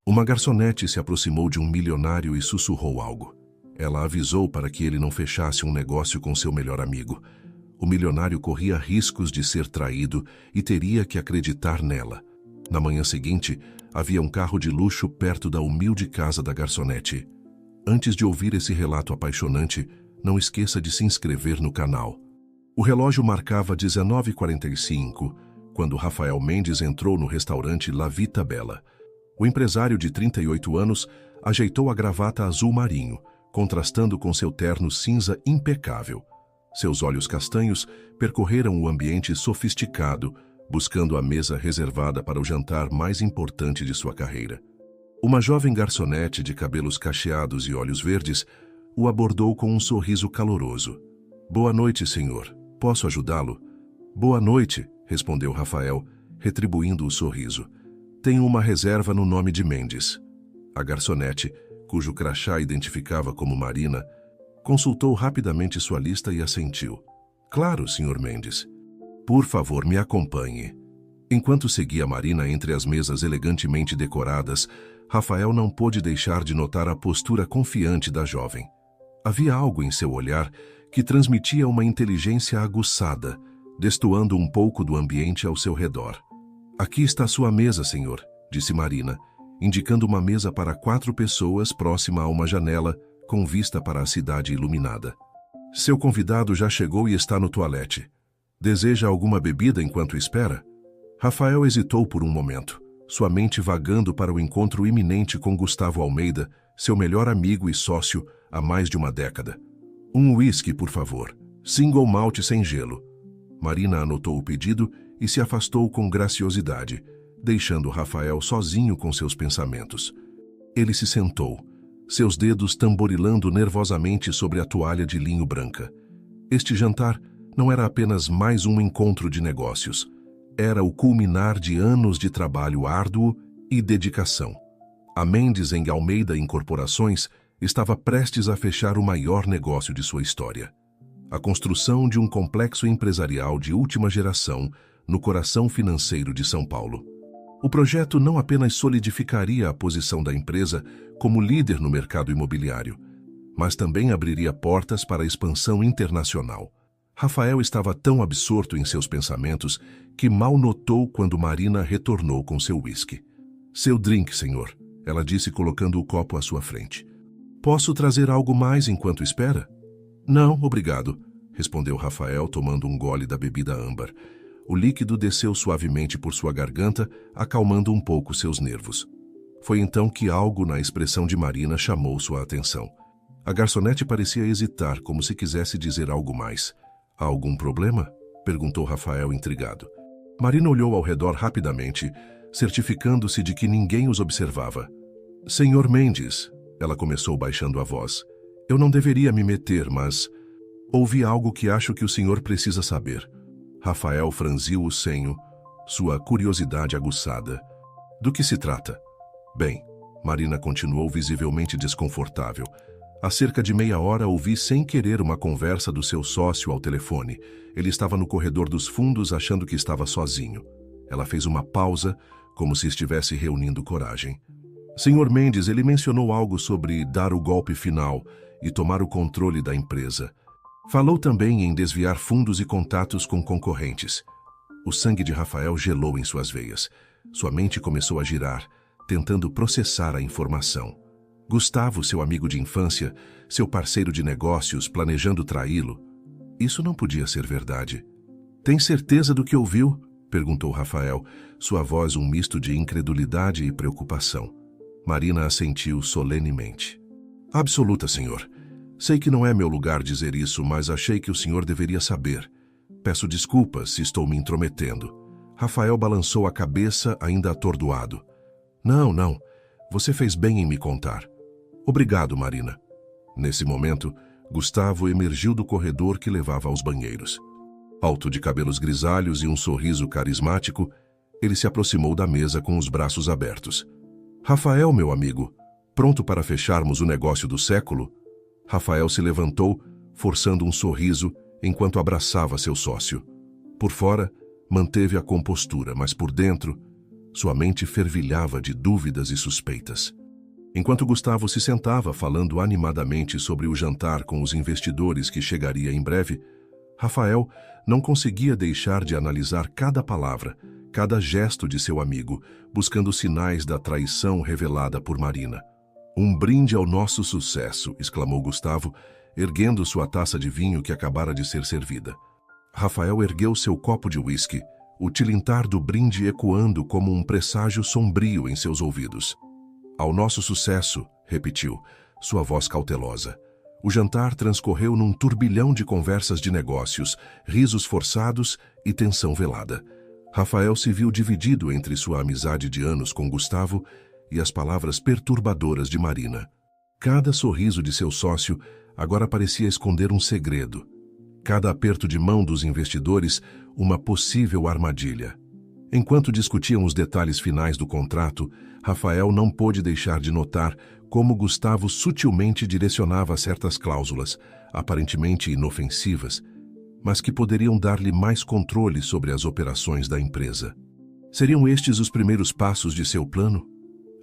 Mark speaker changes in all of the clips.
Speaker 1: Uma garçonete se aproximou de um milionário e sussurrou algo. Ela avisou para que ele não fechasse um negócio com seu melhor amigo. O milionário corria riscos de ser traído e teria que acreditar nela. Na manhã seguinte, havia um carro de luxo perto da humilde casa da garçonete. Antes de ouvir esse relato apaixonante, não esqueça de se inscrever no canal. O relógio marcava 19h45, quando Rafael Mendes entrou no restaurante La Vita Bella. O empresário de 38 anos ajeitou a gravata azul marinho, contrastando com seu terno cinza impecável. Seus olhos castanhos percorreram o ambiente sofisticado, buscando a mesa reservada para o jantar mais importante de sua carreira. Uma jovem garçonete de cabelos cacheados e olhos verdes o abordou com um sorriso caloroso. "Boa noite, senhor. Posso ajudá-lo?" "Boa noite", respondeu Rafael, retribuindo o sorriso. "Tenho uma reserva no nome de Mendes." A garçonete, cujo crachá identificava como Marina, consultou rapidamente sua lista e assentiu. "Claro, senhor Mendes. Por favor, me acompanhe." Enquanto seguia Marina entre as mesas elegantemente decoradas, Rafael não pôde deixar de notar a postura confiante da jovem. Havia algo em seu olhar que transmitia uma inteligência aguçada, destoando um pouco do ambiente ao seu redor. "Aqui está sua mesa, senhor", disse Marina, indicando uma mesa para 4 pessoas próxima a uma janela, com vista para a cidade iluminada. "Seu convidado já chegou e está no toalete. Deseja alguma bebida enquanto espera?" Rafael hesitou por um momento, sua mente vagando para o encontro iminente com Gustavo Almeida, seu melhor amigo e sócio há mais de uma década. "Um uísque, por favor. Single malt sem gelo." Marina anotou o pedido e se afastou com graciosidade, deixando Rafael sozinho com seus pensamentos. Ele se sentou, seus dedos tamborilando nervosamente sobre a toalha de linho branca. Este jantar não era apenas mais um encontro de negócios. Era o culminar de anos de trabalho árduo e dedicação. A Mendes em Almeida Incorporações estava prestes a fechar o maior negócio de sua história. A construção de um complexo empresarial de última geração no coração financeiro de São Paulo. O projeto não apenas solidificaria a posição da empresa como líder no mercado imobiliário, mas também abriria portas para a expansão internacional. Rafael estava tão absorto em seus pensamentos que mal notou quando Marina retornou com seu uísque. "Seu drink, senhor", ela disse colocando o copo à sua frente. "Posso trazer algo mais enquanto espera?" "Não, obrigado", respondeu Rafael tomando um gole da bebida âmbar. O líquido desceu suavemente por sua garganta, acalmando um pouco seus nervos. Foi então que algo na expressão de Marina chamou sua atenção. A garçonete parecia hesitar, como se quisesse dizer algo mais. "Há algum problema?", perguntou Rafael intrigado. Marina olhou ao redor rapidamente, certificando-se de que ninguém os observava. "Senhor Mendes", ela começou baixando a voz, "eu não deveria me meter, mas ouvi algo que acho que o senhor precisa saber." Rafael franziu o senho, sua curiosidade aguçada. "Do que se trata?" "Bem", Marina continuou visivelmente desconfortável. "Há cerca de meia hora ouvi sem querer uma conversa do seu sócio ao telefone. Ele estava no corredor dos fundos achando que estava sozinho." Ela fez uma pausa, como se estivesse reunindo coragem. "Senhor Mendes, ele mencionou algo sobre dar o golpe final e tomar o controle da empresa. Falou também em desviar fundos e contatos com concorrentes." O sangue de Rafael gelou em suas veias. Sua mente começou a girar, tentando processar a informação. Gustavo, seu amigo de infância, seu parceiro de negócios, planejando traí-lo. Isso não podia ser verdade. "Tem certeza do que ouviu?", perguntou Rafael, sua voz um misto de incredulidade e preocupação. Marina assentiu solenemente. "Absoluta, senhor. Sei que não é meu lugar dizer isso, mas achei que o senhor deveria saber. Peço desculpas se estou me intrometendo." Rafael balançou a cabeça, ainda atordoado. Não. Você fez bem em me contar." "Obrigado, Marina." Nesse momento, Gustavo emergiu do corredor que levava aos banheiros. Alto de cabelos grisalhos e um sorriso carismático, ele se aproximou da mesa com os braços abertos. "Rafael, meu amigo, pronto para fecharmos o negócio do século?" Rafael se levantou, forçando um sorriso enquanto abraçava seu sócio. Por fora, manteve a compostura, mas por dentro, Sua mente fervilhava de dúvidas e suspeitas. Enquanto Gustavo se sentava falando animadamente sobre o jantar com os investidores que chegaria em breve, Rafael não conseguia deixar de analisar cada palavra, cada gesto de seu amigo, buscando sinais da traição revelada por Marina. "Um brinde ao nosso sucesso", exclamou Gustavo, erguendo sua taça de vinho que acabara de ser servida. Rafael ergueu seu copo de uísque, o tilintar do brinde ecoando como um presságio sombrio em seus ouvidos. "Ao nosso sucesso", repetiu, sua voz cautelosa. O jantar transcorreu num turbilhão de conversas de negócios, risos forçados e tensão velada. Rafael se viu dividido entre sua amizade de anos com Gustavo e as palavras perturbadoras de Marina. Cada sorriso de seu sócio agora parecia esconder um segredo. Cada aperto de mão dos investidores, uma possível armadilha. Enquanto discutiam os detalhes finais do contrato, Rafael não pôde deixar de notar como Gustavo sutilmente direcionava certas cláusulas, aparentemente inofensivas, mas que poderiam dar-lhe mais controle sobre as operações da empresa. Seriam estes os primeiros passos de seu plano?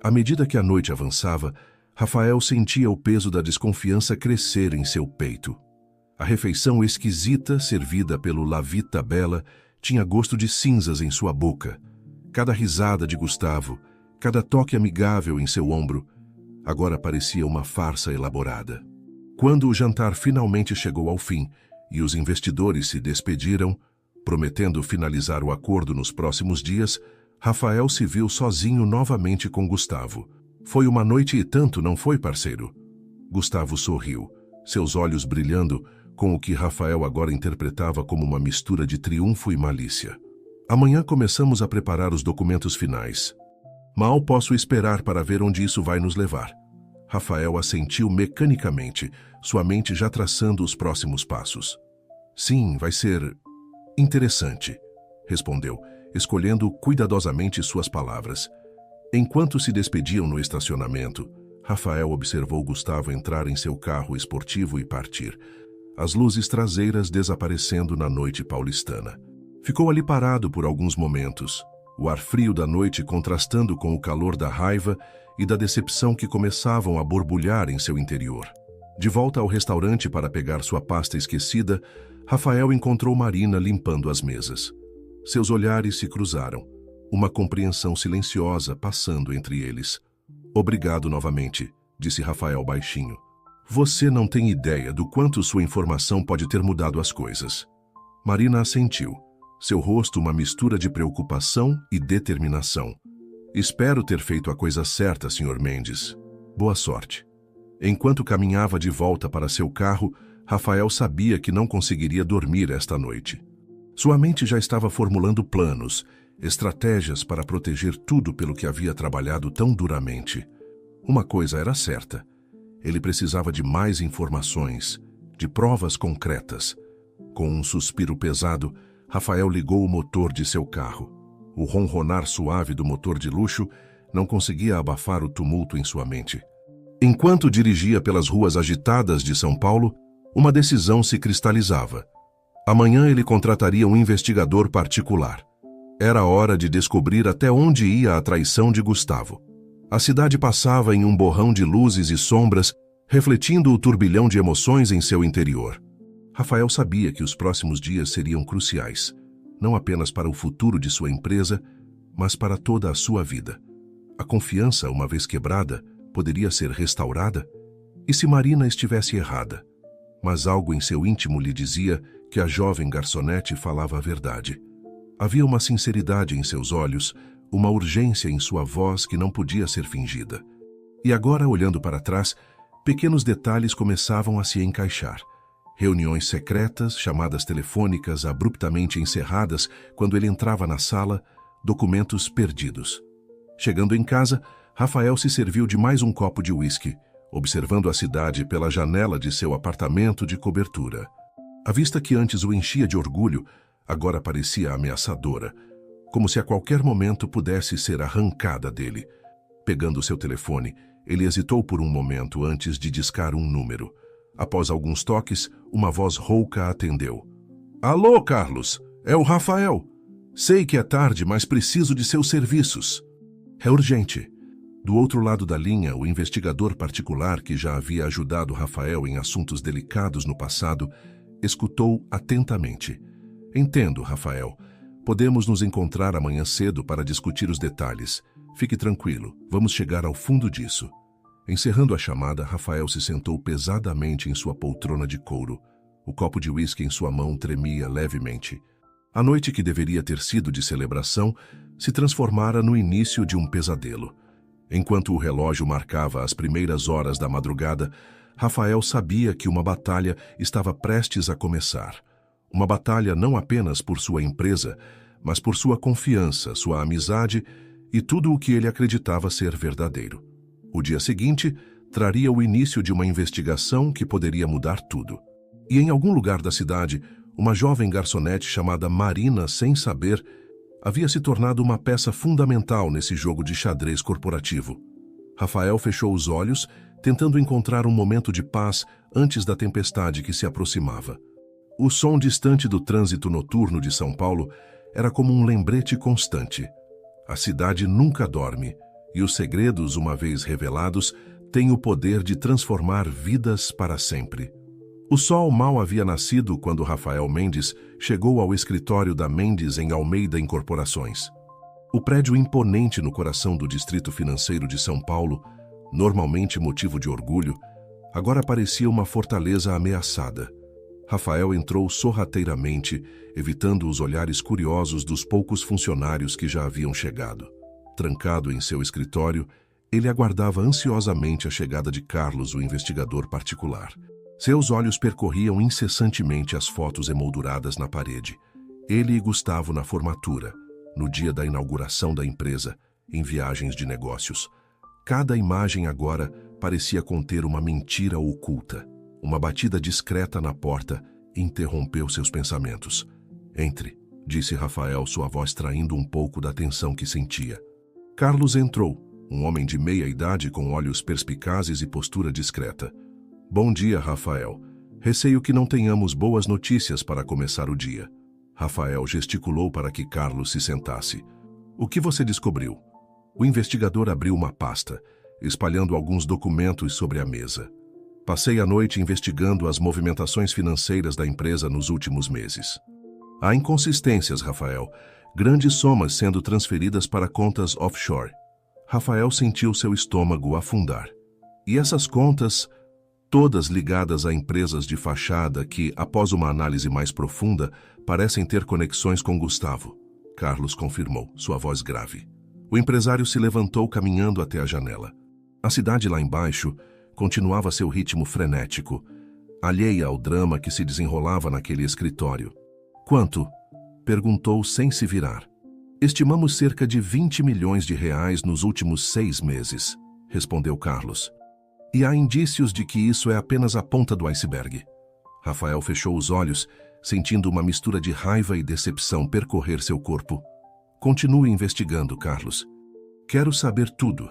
Speaker 1: À medida que a noite avançava, Rafael sentia o peso da desconfiança crescer em seu peito. A refeição exquisita, servida pelo La Vita Bella, tinha gosto de cinzas em sua boca. Cada risada de Gustavo, cada toque amigável em seu ombro, agora parecia uma farsa elaborada. Quando o jantar finalmente chegou ao fim e os investidores se despediram, prometendo finalizar o acordo nos próximos dias, Rafael se viu sozinho novamente com Gustavo. "Foi uma noite e tanto, não foi, parceiro?" Gustavo sorriu, seus olhos brilhando com o que Rafael agora interpretava como uma mistura de triunfo e malícia. "Amanhã começamos a preparar os documentos finais. Mal posso esperar para ver onde isso vai nos levar." Rafael assentiu mecanicamente, sua mente já traçando os próximos passos. "Sim, vai ser interessante", respondeu, escolhendo cuidadosamente suas palavras. Enquanto se despediam no estacionamento, Rafael observou Gustavo entrar em seu carro esportivo e partir, as luzes traseiras desaparecendo na noite paulistana. Ficou ali parado por alguns momentos, o ar frio da noite contrastando com o calor da raiva e da decepção que começavam a borbulhar em seu interior. De volta ao restaurante para pegar sua pasta esquecida, Rafael encontrou Marina limpando as mesas. Seus olhares se cruzaram, uma compreensão silenciosa passando entre eles. "Obrigado novamente", disse Rafael baixinho. "Você não tem ideia do quanto sua informação pode ter mudado as coisas." Marina assentiu, seu rosto uma mistura de preocupação e determinação. "Espero ter feito a coisa certa, Sr. Mendes. Boa sorte." Enquanto caminhava de volta para seu carro, Rafael sabia que não conseguiria dormir esta noite. Sua mente já estava formulando planos, estratégias para proteger tudo pelo que havia trabalhado tão duramente. Uma coisa era certa: ele precisava de mais informações, de provas concretas. Com um suspiro pesado, Rafael ligou o motor de seu carro. O ronronar suave do motor de luxo não conseguia abafar o tumulto em sua mente. Enquanto dirigia pelas ruas agitadas de São Paulo, uma decisão se cristalizava. Amanhã ele contrataria um investigador particular. Era hora de descobrir até onde ia a traição de Gustavo. A cidade passava em um borrão de luzes e sombras, refletindo o turbilhão de emoções em seu interior. Rafael sabia que os próximos dias seriam cruciais, não apenas para o futuro de sua empresa, mas para toda a sua vida. A confiança, uma vez quebrada, poderia ser restaurada? E se Marina estivesse errada? Mas algo em seu íntimo lhe dizia que a jovem garçonete falava a verdade. Havia uma sinceridade em seus olhos, uma urgência em sua voz que não podia ser fingida. E agora, olhando para trás, pequenos detalhes começavam a se encaixar. Reuniões secretas, chamadas telefônicas abruptamente encerradas quando ele entrava na sala, documentos perdidos. Chegando em casa, Rafael se serviu de mais um copo de uísque, observando a cidade pela janela de seu apartamento de cobertura. A vista que antes o enchia de orgulho, agora parecia ameaçadora, como se a qualquer momento pudesse ser arrancada dele. Pegando seu telefone, ele hesitou por um momento antes de discar um número. Após alguns toques, uma voz rouca atendeu. "Alô, Carlos, é o Rafael." Sei que é tarde, mas preciso de seus serviços. É urgente. Do outro lado da linha, o investigador particular que já havia ajudado Rafael em assuntos delicados no passado, escutou atentamente. Entendo, Rafael. Podemos nos encontrar amanhã cedo para discutir os detalhes. Fique tranquilo, vamos chegar ao fundo disso. Encerrando a chamada, Rafael se sentou pesadamente em sua poltrona de couro. O copo de uísque em sua mão tremia levemente. A noite que deveria ter sido de celebração se transformara no início de um pesadelo. Enquanto o relógio marcava as primeiras horas da madrugada, Rafael sabia que uma batalha estava prestes a começar. Uma batalha não apenas por sua empresa, mas por sua confiança, sua amizade e tudo o que ele acreditava ser verdadeiro. O dia seguinte traria o início de uma investigação que poderia mudar tudo. E em algum lugar da cidade, uma jovem garçonete chamada Marina, sem saber, havia se tornado uma peça fundamental nesse jogo de xadrez corporativo. Rafael fechou os olhos, tentando encontrar um momento de paz antes da tempestade que se aproximava. O som distante do trânsito noturno de São Paulo era como um lembrete constante. A cidade nunca dorme, e os segredos, uma vez revelados, têm o poder de transformar vidas para sempre. O sol mal havia nascido quando Rafael Mendes chegou ao escritório da Mendes em Almeida Incorporações. O prédio imponente no coração do distrito financeiro de São Paulo, normalmente motivo de orgulho, agora parecia uma fortaleza ameaçada. Rafael entrou sorrateiramente, evitando os olhares curiosos dos poucos funcionários que já haviam chegado. Trancado em seu escritório, ele aguardava ansiosamente a chegada de Carlos, o investigador particular. Seus olhos percorriam incessantemente as fotos emolduradas na parede. Ele e Gustavo na formatura, no dia da inauguração da empresa, em viagens de negócios. Cada imagem agora parecia conter uma mentira oculta. Uma batida discreta na porta interrompeu seus pensamentos. "Entre", disse Rafael, sua voz traindo um pouco da tensão que sentia. Carlos entrou, um homem de meia idade com olhos perspicazes e postura discreta. "Bom dia, Rafael. Receio que não tenhamos boas notícias para começar o dia." Rafael gesticulou para que Carlos se sentasse. "O que você descobriu?" O investigador abriu uma pasta, espalhando alguns documentos sobre a mesa. "Passei a noite investigando as movimentações financeiras da empresa nos últimos meses. Há inconsistências, Rafael. Grandes somas sendo transferidas para contas offshore." Rafael sentiu seu estômago afundar. "E essas contas, todas ligadas a empresas de fachada que, após uma análise mais profunda, parecem ter conexões com Gustavo." Carlos confirmou, sua voz grave. O empresário se levantou caminhando até a janela. A cidade lá embaixo continuava seu ritmo frenético, alheia ao drama que se desenrolava naquele escritório. "Quanto?" perguntou sem se virar. "Estimamos cerca de 20 milhões de reais nos últimos 6 meses, respondeu Carlos. "E há indícios de que isso é apenas a ponta do iceberg." Rafael fechou os olhos, sentindo uma mistura de raiva e decepção percorrer seu corpo. "Continue investigando, Carlos. Quero saber tudo.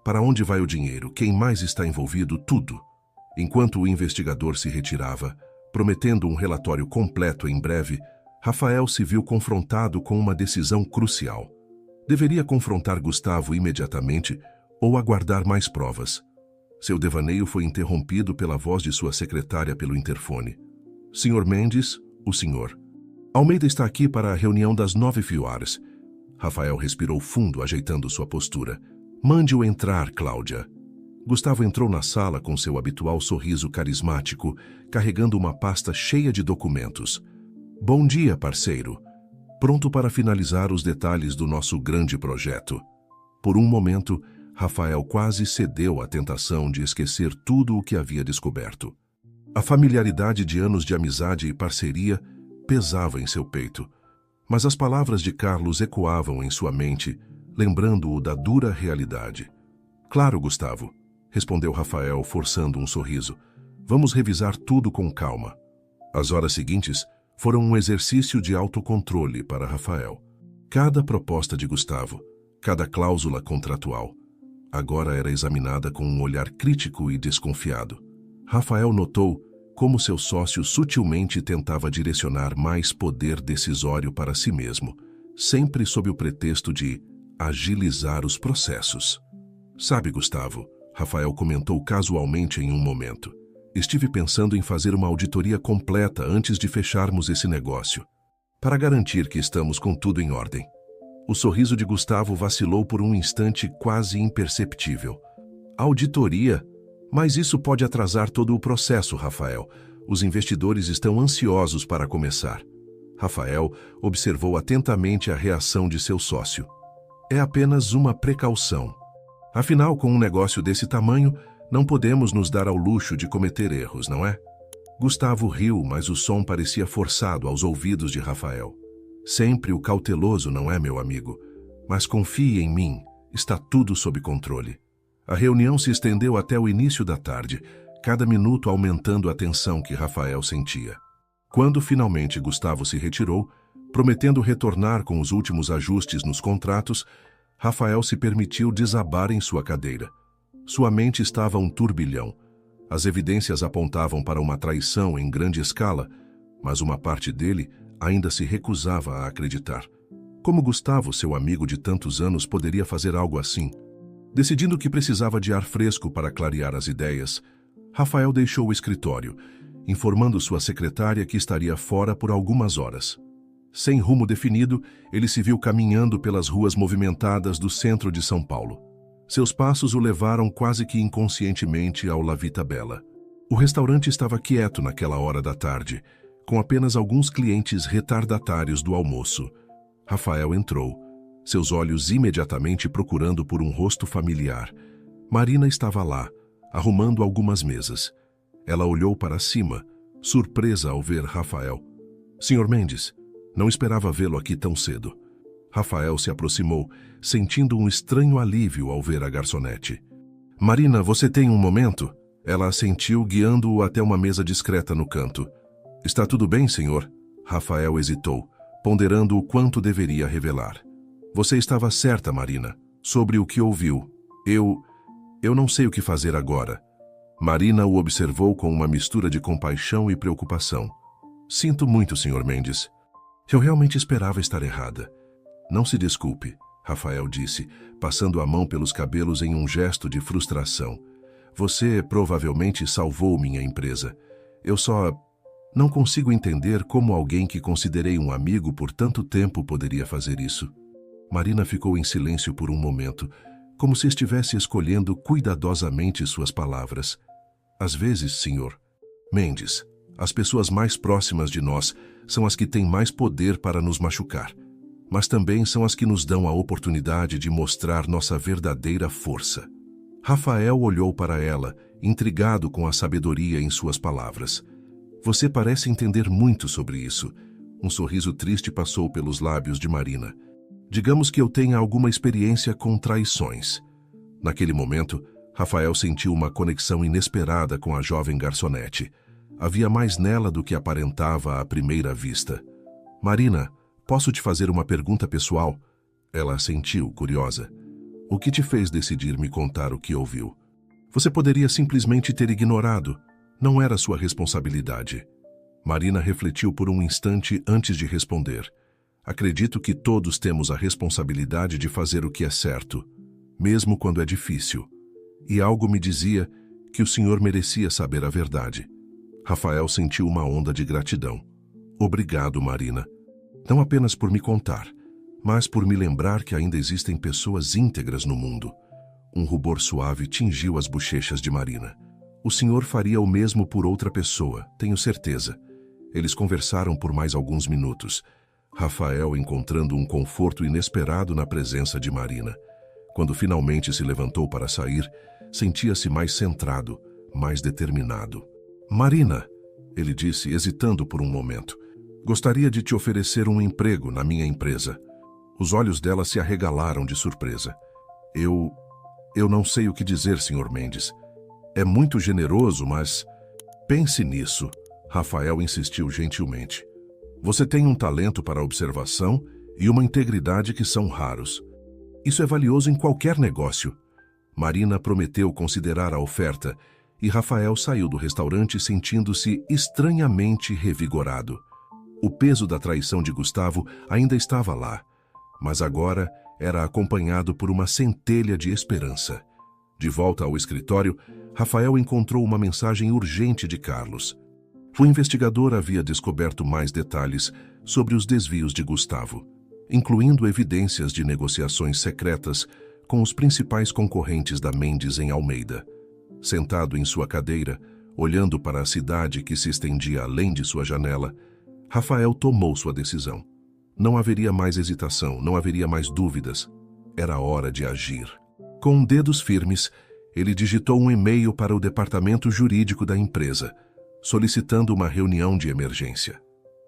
Speaker 1: Para onde vai o dinheiro? Quem mais está envolvido? Tudo." Enquanto o investigador se retirava, prometendo um relatório completo em breve, Rafael se viu confrontado com uma decisão crucial. Deveria confrontar Gustavo imediatamente ou aguardar mais provas. Seu devaneio foi interrompido pela voz de sua secretária pelo interfone. "Senhor Mendes, o senhor. Almeida está aqui para a reunião das 9 horas. Rafael respirou fundo, ajeitando sua postura. "Mande-o entrar, Cláudia." Gustavo entrou na sala com seu habitual sorriso carismático, carregando uma pasta cheia de documentos. "Bom dia, parceiro. Pronto para finalizar os detalhes do nosso grande projeto." Por um momento, Rafael quase cedeu à tentação de esquecer tudo o que havia descoberto. A familiaridade de anos de amizade e parceria pesava em seu peito, mas as palavras de Carlos ecoavam em sua mente, lembrando-o da dura realidade. "Claro, Gustavo", respondeu Rafael, forçando um sorriso. "Vamos revisar tudo com calma." As horas seguintes foram um exercício de autocontrole para Rafael. Cada proposta de Gustavo, cada cláusula contratual, agora era examinada com um olhar crítico e desconfiado. Rafael notou como seu sócio sutilmente tentava direcionar mais poder decisório para si mesmo, sempre sob o pretexto de agilizar os processos. Sabe, Gustavo, Rafael comentou casualmente em um momento. Estive pensando em fazer uma auditoria completa antes de fecharmos esse negócio, para garantir que estamos com tudo em ordem. O sorriso de Gustavo vacilou por um instante quase imperceptível. Auditoria? Mas isso pode atrasar todo o processo, Rafael. Os investidores estão ansiosos para começar. Rafael observou atentamente a reação de seu sócio. É apenas uma precaução. Afinal, com um negócio desse tamanho, não podemos nos dar ao luxo de cometer erros, não é? Gustavo riu, mas o som parecia forçado aos ouvidos de Rafael. Sempre o cauteloso, não é, meu amigo? Mas confie em mim, está tudo sob controle. A reunião se estendeu até o início da tarde, cada minuto aumentando a tensão que Rafael sentia. Quando finalmente Gustavo se retirou, prometendo retornar com os últimos ajustes nos contratos, Rafael se permitiu desabar em sua cadeira. Sua mente estava um turbilhão. As evidências apontavam para uma traição em grande escala, mas uma parte dele ainda se recusava a acreditar. Como Gustavo, seu amigo de tantos anos, poderia fazer algo assim? Decidindo que precisava de ar fresco para clarear as ideias, Rafael deixou o escritório, informando sua secretária que estaria fora por algumas horas. Sem rumo definido, ele se viu caminhando pelas ruas movimentadas do centro de São Paulo. Seus passos o levaram quase que inconscientemente ao La Vita Bella. O restaurante estava quieto naquela hora da tarde, com apenas alguns clientes retardatários do almoço. Rafael entrou, seus olhos imediatamente procurando por um rosto familiar. Marina estava lá, arrumando algumas mesas. Ela olhou para cima, surpresa ao ver Rafael. "Senhor Mendes, não esperava vê-lo aqui tão cedo." Rafael se aproximou, sentindo um estranho alívio ao ver a garçonete. "Marina, você tem um momento?" Ela assentiu, guiando-o até uma mesa discreta no canto. "Está tudo bem, senhor?" Rafael hesitou, ponderando o quanto deveria revelar. "Você estava certa, Marina, sobre o que ouviu. Eu não sei o que fazer agora." Marina o observou com uma mistura de compaixão e preocupação. "Sinto muito, senhor Mendes. Eu realmente esperava estar errada." "Não se desculpe", Rafael disse, passando a mão pelos cabelos em um gesto de frustração. "Você provavelmente salvou minha empresa. Eu só não consigo entender como alguém que considerei um amigo por tanto tempo poderia fazer isso." Marina ficou em silêncio por um momento, como se estivesse escolhendo cuidadosamente suas palavras. "Às vezes, senhor Mendes, as pessoas mais próximas de nós são as que têm mais poder para nos machucar, mas também são as que nos dão a oportunidade de mostrar nossa verdadeira força." Rafael olhou para ela, intrigado com a sabedoria em suas palavras. "Você parece entender muito sobre isso." Um sorriso triste passou pelos lábios de Marina. "Digamos que eu tenha alguma experiência com traições." Naquele momento, Rafael sentiu uma conexão inesperada com a jovem garçonete. Havia mais nela do que aparentava à primeira vista. "Marina, posso te fazer uma pergunta pessoal?" Ela assentiu, curiosa. "O que te fez decidir me contar o que ouviu? Você poderia simplesmente ter ignorado. Não era sua responsabilidade." Marina refletiu por um instante antes de responder. "Acredito que todos temos a responsabilidade de fazer o que é certo, mesmo quando é difícil. E algo me dizia que o senhor merecia saber a verdade." Rafael sentiu uma onda de gratidão. "Obrigado, Marina. Não apenas por me contar, mas por me lembrar que ainda existem pessoas íntegras no mundo." Um rubor suave tingiu as bochechas de Marina. "O senhor faria o mesmo por outra pessoa, tenho certeza." Eles conversaram por mais alguns minutos, Rafael encontrando um conforto inesperado na presença de Marina. Quando finalmente se levantou para sair, sentia-se mais centrado, mais determinado. "Marina", ele disse, hesitando por um momento, "gostaria de te oferecer um emprego na minha empresa." Os olhos dela se arregalaram de surpresa. Eu não sei o que dizer, senhor Mendes. É muito generoso, mas pense nisso." Rafael insistiu gentilmente. "Você tem um talento para a observação e uma integridade que são raros. Isso é valioso em qualquer negócio." Marina prometeu considerar a oferta e Rafael saiu do restaurante sentindo-se estranhamente revigorado. O peso da traição de Gustavo ainda estava lá, mas agora era acompanhado por uma centelha de esperança. De volta ao escritório, Rafael encontrou uma mensagem urgente de Carlos. O investigador havia descoberto mais detalhes sobre os desvios de Gustavo, incluindo evidências de negociações secretas com os principais concorrentes da Mendes em Almeida. Sentado em sua cadeira, olhando para a cidade que se estendia além de sua janela, Rafael tomou sua decisão. Não haveria mais hesitação, não haveria mais dúvidas. Era hora de agir. Com dedos firmes, ele digitou um e-mail para o departamento jurídico da empresa, solicitando uma reunião de emergência.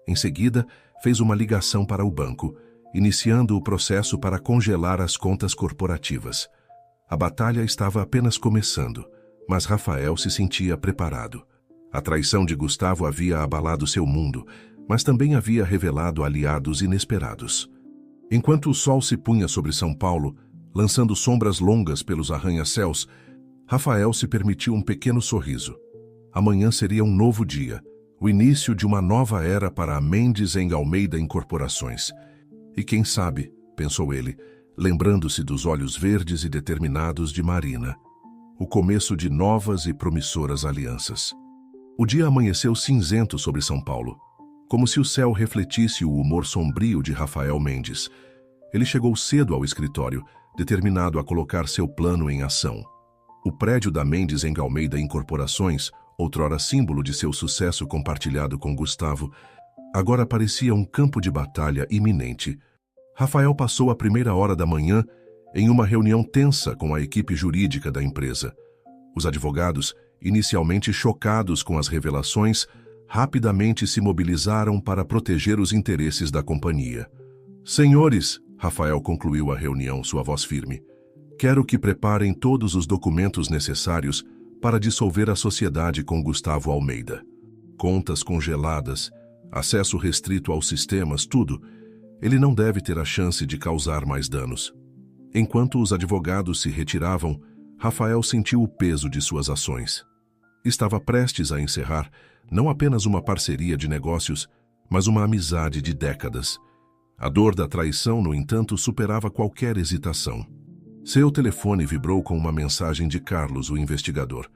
Speaker 1: Em seguida, fez uma ligação para o banco, iniciando o processo para congelar as contas corporativas. A batalha estava apenas começando, mas Rafael se sentia preparado. A traição de Gustavo havia abalado seu mundo, mas também havia revelado aliados inesperados. Enquanto o sol se punha sobre São Paulo, lançando sombras longas pelos arranha-céus, Rafael se permitiu um pequeno sorriso. Amanhã seria um novo dia, o início de uma nova era para a Mendes em Almeida Incorporações. E quem sabe, pensou ele, lembrando-se dos olhos verdes e determinados de Marina, o começo de novas e promissoras alianças. O dia amanheceu cinzento sobre São Paulo, como se o céu refletisse o humor sombrio de Rafael Mendes. Ele chegou cedo ao escritório, determinado a colocar seu plano em ação. O prédio da Mendes em Almeida Incorporações, outrora símbolo de seu sucesso compartilhado com Gustavo, agora parecia um campo de batalha iminente. Rafael passou a primeira hora da manhã em uma reunião tensa com a equipe jurídica da empresa. Os advogados, inicialmente chocados com as revelações, rapidamente se mobilizaram para proteger os interesses da companhia. Senhores, Rafael concluiu a reunião, sua voz firme, quero que preparem todos os documentos necessários para dissolver a sociedade com Gustavo Almeida. Contas congeladas, acesso restrito aos sistemas, tudo. Ele não deve ter a chance de causar mais danos. Enquanto os advogados se retiravam, Rafael sentiu o peso de suas ações. Estava prestes a encerrar não apenas uma parceria de negócios, mas uma amizade de décadas. A dor da traição, no entanto, superava qualquer hesitação. Seu telefone vibrou com uma mensagem de Carlos, o investigador.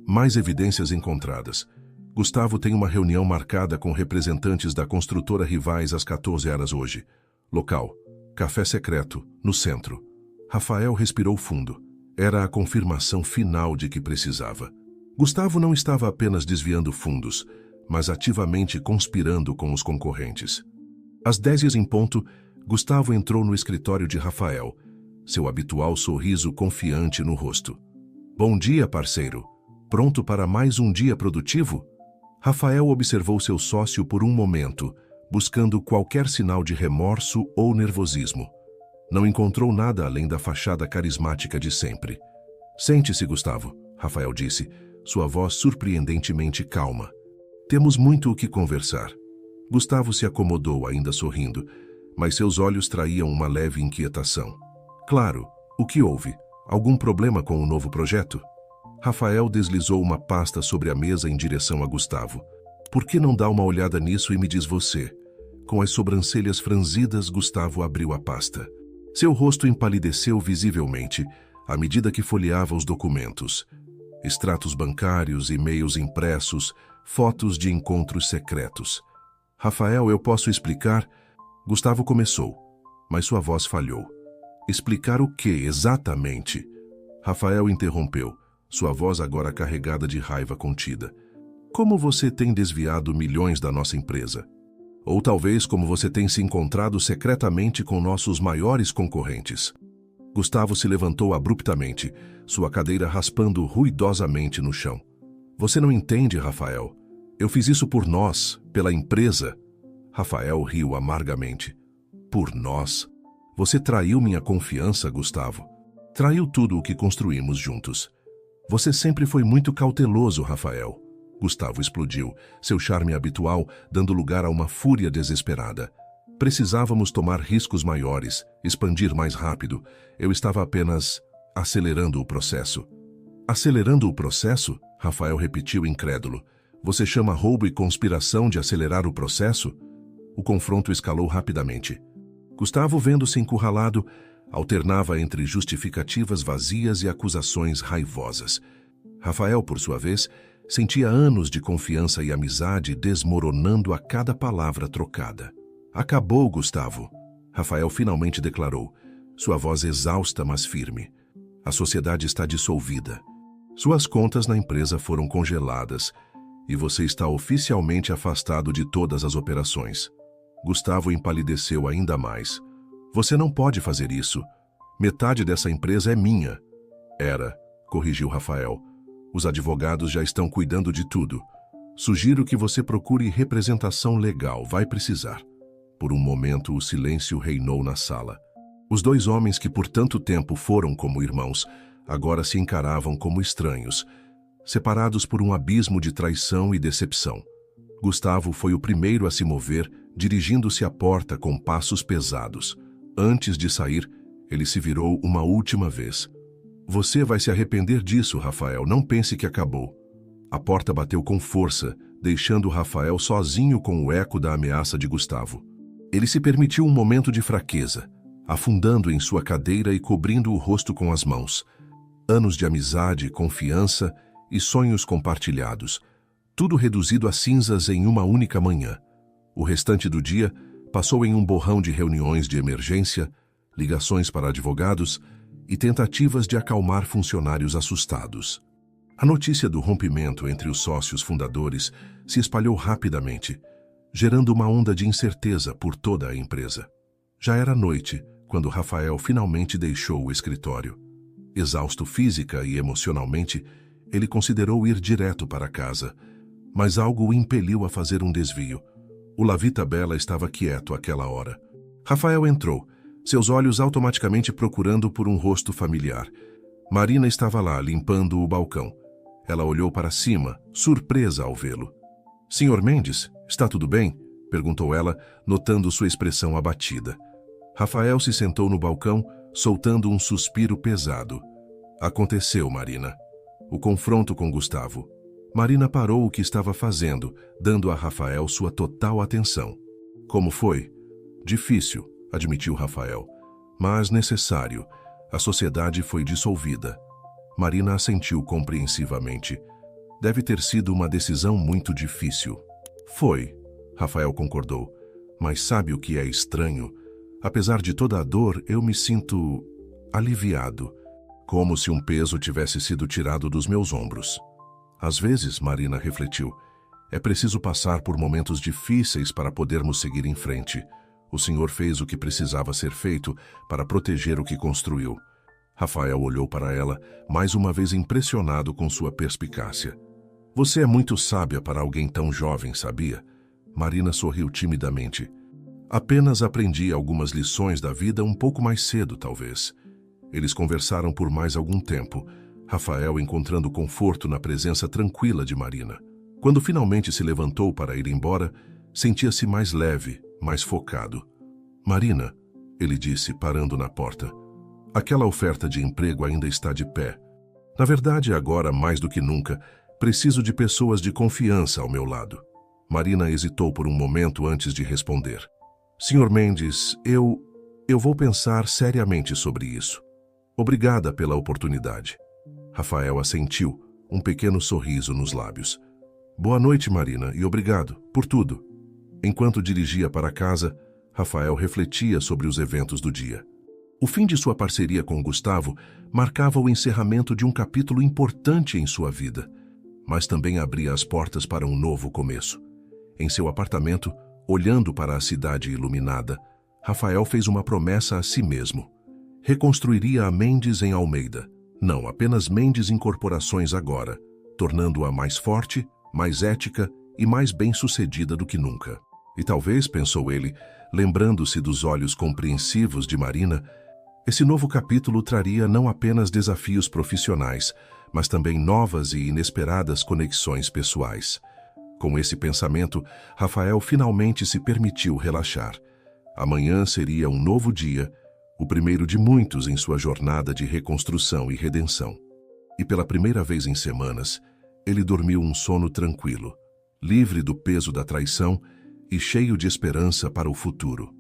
Speaker 1: Mais evidências encontradas. Gustavo tem uma reunião marcada com representantes da construtora rivais às 14 horas hoje. Local: Café Secreto, no centro. Rafael respirou fundo. Era a confirmação final de que precisava. Gustavo não estava apenas desviando fundos, mas ativamente conspirando com os concorrentes. Às 10 em ponto, Gustavo entrou no escritório de Rafael, seu habitual sorriso confiante no rosto. Bom dia, parceiro. Pronto para mais um dia produtivo? Rafael observou seu sócio por um momento, buscando qualquer sinal de remorso ou nervosismo. Não encontrou nada além da fachada carismática de sempre. Sente-se, Gustavo, Rafael disse, sua voz surpreendentemente calma. Temos muito o que conversar. Gustavo se acomodou, ainda sorrindo, mas seus olhos traíam uma leve inquietação. Claro, o que houve? Algum problema com o novo projeto? Rafael deslizou uma pasta sobre a mesa em direção a Gustavo. Por que não dá uma olhada nisso e me diz você? Com as sobrancelhas franzidas, Gustavo abriu a pasta. Seu rosto empalideceu visivelmente à medida que folheava os documentos. Extratos bancários, e-mails impressos, fotos de encontros secretos. Rafael, eu posso explicar? Gustavo começou, mas sua voz falhou. Explicar o que exatamente? Rafael interrompeu, sua voz agora carregada de raiva contida. Como você tem desviado milhões da nossa empresa? Ou talvez como você tem se encontrado secretamente com nossos maiores concorrentes? Gustavo se levantou abruptamente, sua cadeira raspando ruidosamente no chão. Você não entende, Rafael. Eu fiz isso por nós, pela empresa. Rafael riu amargamente. Por nós? Você traiu minha confiança, Gustavo. Traiu tudo o que construímos juntos. Você sempre foi muito cauteloso, Rafael. Gustavo explodiu, seu charme habitual dando lugar a uma fúria desesperada. Precisávamos tomar riscos maiores, expandir mais rápido. Eu estava apenas acelerando o processo. Acelerando o processo? Rafael repetiu incrédulo. Você chama roubo e conspiração de acelerar o processo? O confronto escalou rapidamente. Gustavo, vendo-se encurralado, alternava entre justificativas vazias e acusações raivosas. Rafael, por sua vez, sentia anos de confiança e amizade desmoronando a cada palavra trocada. Acabou, Gustavo, Rafael finalmente declarou, sua voz exausta, mas firme. A sociedade está dissolvida. Suas contas na empresa foram congeladas e você está oficialmente afastado de todas as operações. Gustavo empalideceu ainda mais. Você não pode fazer isso. Metade dessa empresa é minha. Era, corrigiu Rafael. Os advogados já estão cuidando de tudo. Sugiro que você procure representação legal, vai precisar. Por um momento, o silêncio reinou na sala. Os dois homens que por tanto tempo foram como irmãos, agora se encaravam como estranhos, separados por um abismo de traição e decepção. Gustavo foi o primeiro a se mover, dirigindo-se à porta com passos pesados. Antes de sair, ele se virou uma última vez. Você vai se arrepender disso, Rafael, não pense que acabou. A porta bateu com força, deixando Rafael sozinho com o eco da ameaça de Gustavo. Ele se permitiu um momento de fraqueza, afundando em sua cadeira e cobrindo o rosto com as mãos. Anos de amizade, confiança e sonhos compartilhados, tudo reduzido a cinzas em uma única manhã. O restante do dia passou em um borrão de reuniões de emergência, ligações para advogados e tentativas de acalmar funcionários assustados. A notícia do rompimento entre os sócios fundadores se espalhou rapidamente, gerando uma onda de incerteza por toda a empresa. Já era noite quando Rafael finalmente deixou o escritório. Exausto física e emocionalmente, ele considerou ir direto para casa, mas algo o impeliu a fazer um desvio. O Lavita Bella estava quieto àquela hora. Rafael entrou, seus olhos automaticamente procurando por um rosto familiar. Marina estava lá, limpando o balcão. Ela olhou para cima, surpresa ao vê-lo. "Senhor Mendes, está tudo bem?" perguntou ela, notando sua expressão abatida. Rafael se sentou no balcão, soltando um suspiro pesado. Aconteceu, Marina. O confronto com Gustavo. Marina parou o que estava fazendo, dando a Rafael sua total atenção. Como foi? Difícil, admitiu Rafael, mas necessário. A sociedade foi dissolvida. Marina assentiu compreensivamente. Deve ter sido uma decisão muito difícil. Foi, Rafael concordou. Mas sabe o que é estranho? Apesar de toda a dor, eu me sinto aliviado, como se um peso tivesse sido tirado dos meus ombros. Às vezes, Marina refletiu, é preciso passar por momentos difíceis para podermos seguir em frente. O senhor fez o que precisava ser feito para proteger o que construiu. Rafael olhou para ela, mais uma vez impressionado com sua perspicácia. Você é muito sábia para alguém tão jovem, sabia? Marina sorriu timidamente. Apenas aprendi algumas lições da vida um pouco mais cedo, talvez. Eles conversaram por mais algum tempo, Rafael encontrando conforto na presença tranquila de Marina. Quando finalmente se levantou para ir embora, sentia-se mais leve, mais focado. Marina, ele disse, parando na porta, aquela oferta de emprego ainda está de pé. Na verdade, agora, mais do que nunca, preciso de pessoas de confiança ao meu lado. Marina hesitou por um momento antes de responder. Senhor Mendes, eu vou pensar seriamente sobre isso. Obrigada pela oportunidade. Rafael assentiu, um pequeno sorriso nos lábios. Boa noite, Marina, e obrigado por tudo. Enquanto dirigia para casa, Rafael refletia sobre os eventos do dia. O fim de sua parceria com Gustavo marcava o encerramento de um capítulo importante em sua vida, mas também abria as portas para um novo começo. Em seu apartamento, olhando para a cidade iluminada, Rafael fez uma promessa a si mesmo. Reconstruiria a Mendes em Almeida, não apenas Mendes Incorporações agora, tornando-a mais forte, mais ética e mais bem-sucedida do que nunca. E talvez, pensou ele, lembrando-se dos olhos compreensivos de Marina, esse novo capítulo traria não apenas desafios profissionais, mas também novas e inesperadas conexões pessoais. Com esse pensamento, Rafael finalmente se permitiu relaxar. Amanhã seria um novo dia, o primeiro de muitos em sua jornada de reconstrução e redenção. E pela primeira vez em semanas, ele dormiu um sono tranquilo, livre do peso da traição e cheio de esperança para o futuro.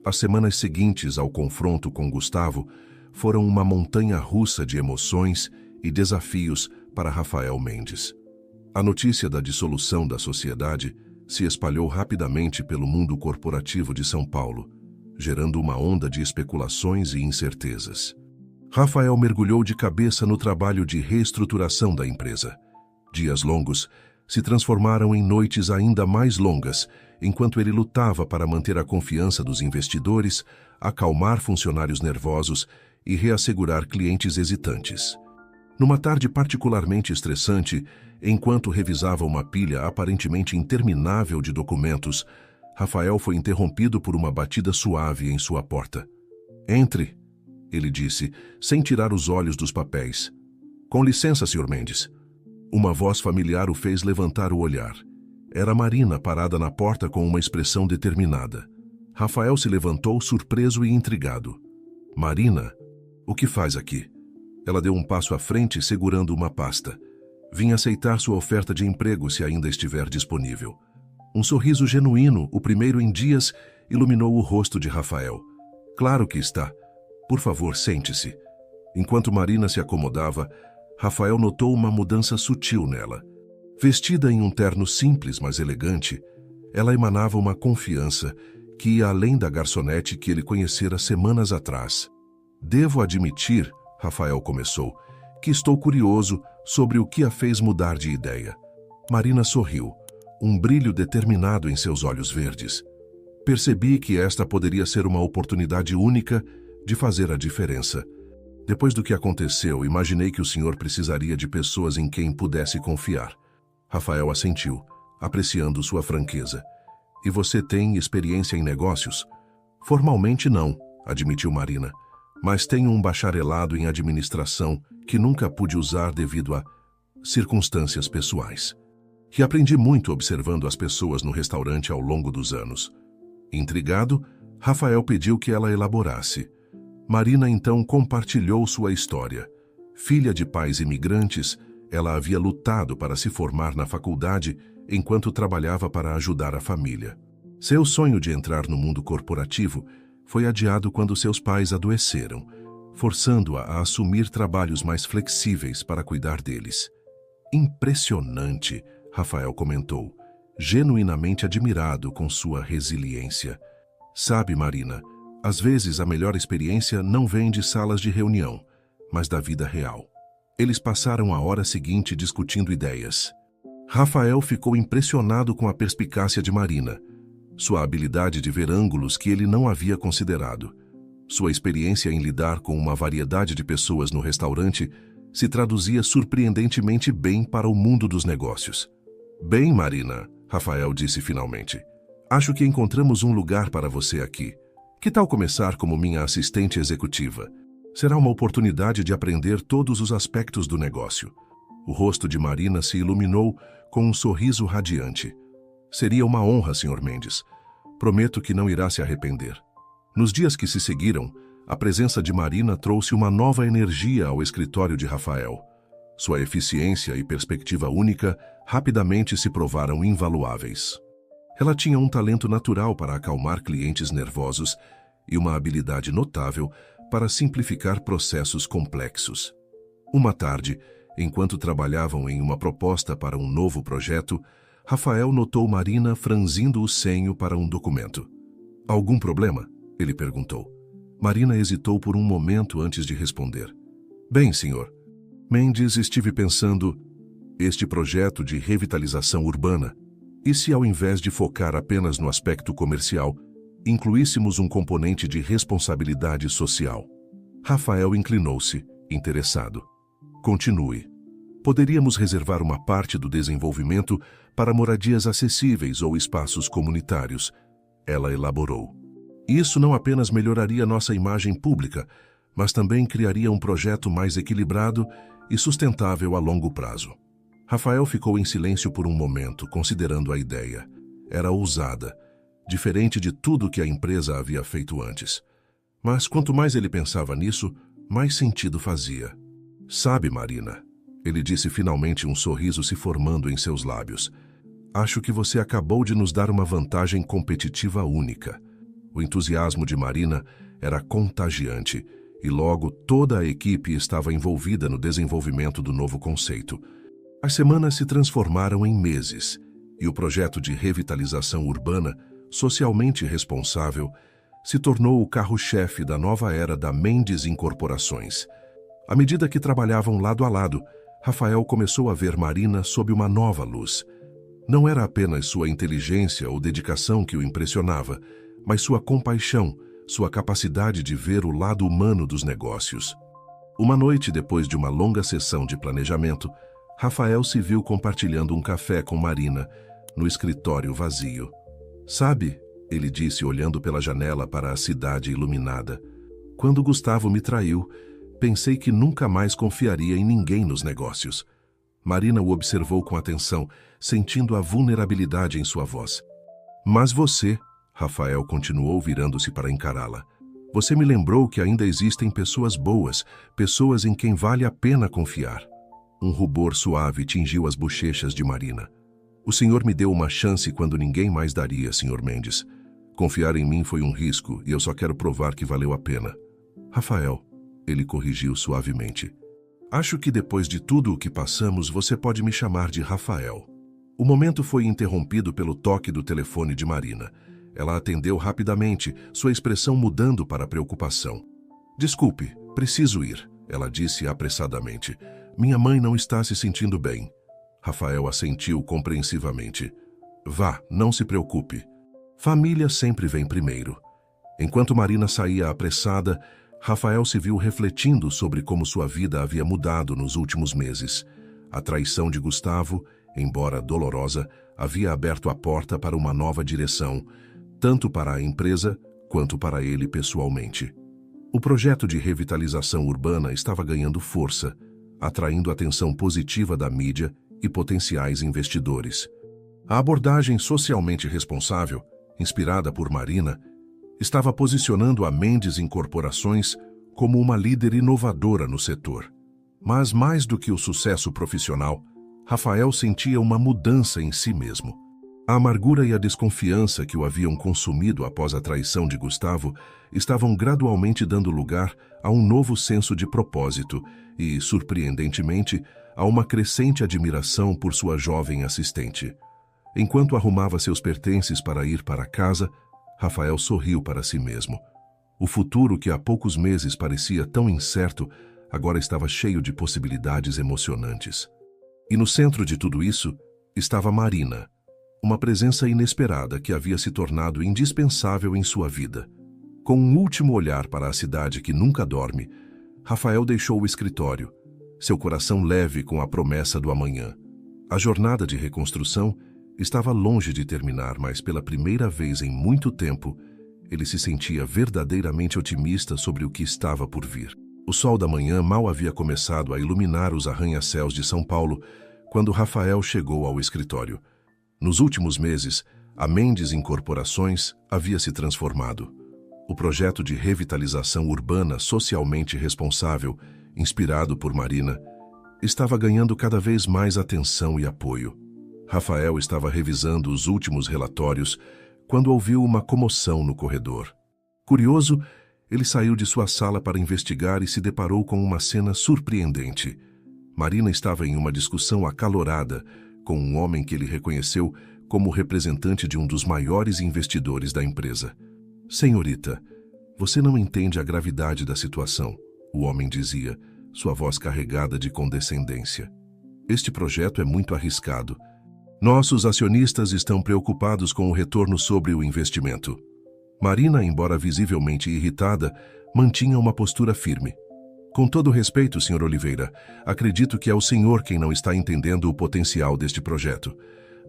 Speaker 1: As semanas seguintes ao confronto com Gustavo foram uma montanha-russa de emoções e desafios para Rafael Mendes. A notícia da dissolução da sociedade se espalhou rapidamente pelo mundo corporativo de São Paulo, gerando uma onda de especulações e incertezas. Rafael mergulhou de cabeça no trabalho de reestruturação da empresa. Dias longos se transformaram em noites ainda mais longas, enquanto ele lutava para manter a confiança dos investidores, acalmar funcionários nervosos e reassegurar clientes hesitantes. Numa tarde particularmente estressante, enquanto revisava uma pilha aparentemente interminável de documentos, Rafael foi interrompido por uma batida suave em sua porta. "Entre", ele disse, sem tirar os olhos dos papéis. "Com licença, Sr. Mendes." Uma voz familiar o fez levantar o olhar. Era Marina parada na porta com uma expressão determinada. Rafael se levantou surpreso e intrigado. "Marina, o que faz aqui?" Ela deu um passo à frente segurando uma pasta. "Vim aceitar sua oferta de emprego se ainda estiver disponível." Um sorriso genuíno, o primeiro em dias, iluminou o rosto de Rafael. "Claro que está. Por favor, sente-se." Enquanto Marina se acomodava, Rafael notou uma mudança sutil nela. Vestida em um terno simples, mas elegante, ela emanava uma confiança que ia além da garçonete que ele conhecera semanas atrás. "Devo admitir", Rafael começou, "que estou curioso sobre o que a fez mudar de ideia." Marina sorriu, um brilho determinado em seus olhos verdes. "Percebi que esta poderia ser uma oportunidade única de fazer a diferença. Depois do que aconteceu, imaginei que o senhor precisaria de pessoas em quem pudesse confiar." Rafael assentiu, apreciando sua franqueza. "E você tem experiência em negócios?" "Formalmente não", admitiu Marina, "mas tenho um bacharelado em administração que nunca pude usar devido a circunstâncias pessoais. E aprendi muito observando as pessoas no restaurante ao longo dos anos." Intrigado, Rafael pediu que ela elaborasse. Marina então compartilhou sua história. Filha de pais imigrantes, ela havia lutado para se formar na faculdade enquanto trabalhava para ajudar a família. Seu sonho de entrar no mundo corporativo foi adiado quando seus pais adoeceram, forçando-a a assumir trabalhos mais flexíveis para cuidar deles. "Impressionante", Rafael comentou, genuinamente admirado com sua resiliência. "Sabe, Marina, às vezes a melhor experiência não vem de salas de reunião, mas da vida real." Eles passaram a hora seguinte discutindo ideias. Rafael ficou impressionado com a perspicácia de Marina, sua habilidade de ver ângulos que ele não havia considerado. Sua experiência em lidar com uma variedade de pessoas no restaurante se traduzia surpreendentemente bem para o mundo dos negócios. "Bem, Marina", Rafael disse finalmente, "acho que encontramos um lugar para você aqui. Que tal começar como minha assistente executiva? Será uma oportunidade de aprender todos os aspectos do negócio." O rosto de Marina se iluminou com um sorriso radiante. "Seria uma honra, Sr. Mendes. Prometo que não irá se arrepender." Nos dias que se seguiram, a presença de Marina trouxe uma nova energia ao escritório de Rafael. Sua eficiência e perspectiva única rapidamente se provaram invaluáveis. Ela tinha um talento natural para acalmar clientes nervosos e uma habilidade notável para simplificar processos complexos. Uma tarde, enquanto trabalhavam em uma proposta para um novo projeto, Rafael notou Marina franzindo o senho para um documento. "Algum problema?" ele perguntou. Marina hesitou por um momento antes de responder. "Bem, senhor Mendes, estive pensando, este projeto de revitalização urbana, e se ao invés de focar apenas no aspecto comercial, incluíssemos um componente de responsabilidade social?" Rafael inclinou-se, interessado. "Continue. Poderíamos reservar uma parte do desenvolvimento para moradias acessíveis ou espaços comunitários." Ela elaborou. "Isso não apenas melhoraria nossa imagem pública, mas também criaria um projeto mais equilibrado e sustentável a longo prazo." Rafael ficou em silêncio por um momento, considerando a ideia. Era ousada, diferente de tudo que a empresa havia feito antes. Mas quanto mais ele pensava nisso, mais sentido fazia. "Sabe, Marina", ele disse finalmente, um sorriso se formando em seus lábios, "acho que você acabou de nos dar uma vantagem competitiva única." O entusiasmo de Marina era contagiante e logo toda a equipe estava envolvida no desenvolvimento do novo conceito. As semanas se transformaram em meses e o projeto de revitalização urbana, socialmente responsável, se tornou o carro-chefe da nova era da Mendes Incorporações. À medida que trabalhavam lado a lado, Rafael começou a ver Marina sob uma nova luz. Não era apenas sua inteligência ou dedicação que o impressionava, mas sua compaixão, sua capacidade de ver o lado humano dos negócios. Uma noite depois de uma longa sessão de planejamento, Rafael se viu compartilhando um café com Marina, no escritório vazio. "Sabe", ele disse olhando pela janela para a cidade iluminada, "quando Gustavo me traiu, pensei que nunca mais confiaria em ninguém nos negócios." Marina o observou com atenção, sentindo a vulnerabilidade em sua voz. "Mas você", Rafael continuou virando-se para encará-la, "você me lembrou que ainda existem pessoas boas, pessoas em quem vale a pena confiar." Um rubor suave tingiu as bochechas de Marina. "O senhor me deu uma chance quando ninguém mais daria, Sr. Mendes. Confiar em mim foi um risco e eu só quero provar que valeu a pena." "Rafael", ele corrigiu suavemente, "acho que depois de tudo o que passamos, você pode me chamar de Rafael." O momento foi interrompido pelo toque do telefone de Marina. Ela atendeu rapidamente, sua expressão mudando para preocupação. "Desculpe, preciso ir", ela disse apressadamente. "Minha mãe não está se sentindo bem." Rafael assentiu compreensivamente. "Vá, não se preocupe. Família sempre vem primeiro." Enquanto Marina saía apressada, Rafael se viu refletindo sobre como sua vida havia mudado nos últimos meses. A traição de Gustavo, embora dolorosa, havia aberto a porta para uma nova direção, tanto para a empresa quanto para ele pessoalmente. O projeto de revitalização urbana estava ganhando força, atraindo atenção positiva da mídia e potenciais investidores. A abordagem socialmente responsável, inspirada por Marina, estava posicionando a Mendes Incorporações como uma líder inovadora no setor. Mas mais do que o sucesso profissional, Rafael sentia uma mudança em si mesmo. A amargura e a desconfiança que o haviam consumido após a traição de Gustavo estavam gradualmente dando lugar a um novo senso de propósito e, surpreendentemente, a uma crescente admiração por sua jovem assistente. Enquanto arrumava seus pertences para ir para casa, Rafael sorriu para si mesmo. O futuro que há poucos meses parecia tão incerto, agora estava cheio de possibilidades emocionantes. E no centro de tudo isso estava Marina, uma presença inesperada que havia se tornado indispensável em sua vida. Com um último olhar para a cidade que nunca dorme, Rafael deixou o escritório, seu coração leve com a promessa do amanhã. A jornada de reconstrução estava longe de terminar, mas pela primeira vez em muito tempo, ele se sentia verdadeiramente otimista sobre o que estava por vir. O sol da manhã mal havia começado a iluminar os arranha-céus de São Paulo quando Rafael chegou ao escritório. Nos últimos meses, a Mendes Incorporações havia se transformado. O projeto de revitalização urbana socialmente responsável, inspirado por Marina, estava ganhando cada vez mais atenção e apoio. Rafael estava revisando os últimos relatórios quando ouviu uma comoção no corredor. Curioso, ele saiu de sua sala para investigar e se deparou com uma cena surpreendente. Marina estava em uma discussão acalorada com um homem que ele reconheceu como representante de um dos maiores investidores da empresa. "Senhorita, você não entende a gravidade da situação", o homem dizia, sua voz carregada de condescendência. "Este projeto é muito arriscado. Nossos acionistas estão preocupados com o retorno sobre o investimento." Marina, embora visivelmente irritada, mantinha uma postura firme. "Com todo respeito, Sr. Oliveira, acredito que é o senhor quem não está entendendo o potencial deste projeto.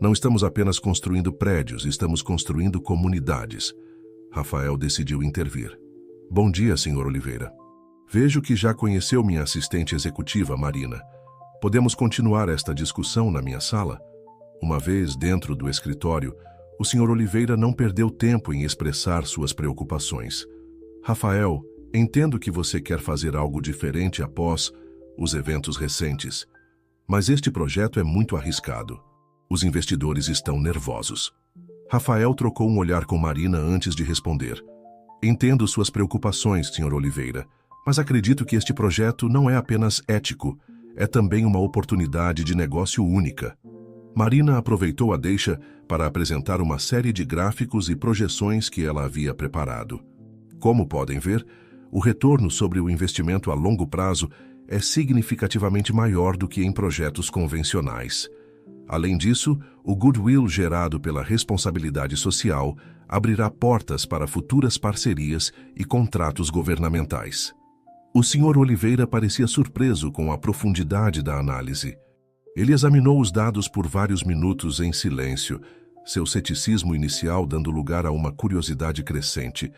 Speaker 1: Não estamos apenas construindo prédios, estamos construindo comunidades." Rafael decidiu intervir. "Bom dia, Sr. Oliveira. Vejo que já conheceu minha assistente executiva, Marina. Podemos continuar esta discussão na minha sala?" Uma vez dentro do escritório, o Sr. Oliveira não perdeu tempo em expressar suas preocupações. "Rafael, entendo que você quer fazer algo diferente após os eventos recentes, mas este projeto é muito arriscado. Os investidores estão nervosos." Rafael trocou um olhar com Marina antes de responder. Entendo suas preocupações, Sr. Oliveira, mas acredito que este projeto não é apenas ético, é também uma oportunidade de negócio única. Marina aproveitou a deixa para apresentar uma série de gráficos e projeções que ela havia preparado. Como podem ver, o retorno sobre o investimento a longo prazo é significativamente maior do que em projetos convencionais. Além disso, o goodwill gerado pela responsabilidade social abrirá portas para futuras parcerias e contratos governamentais. O Sr. Oliveira parecia surpreso com a profundidade da análise. Ele examinou os dados por vários minutos em silêncio, seu ceticismo inicial dando lugar a uma curiosidade crescente.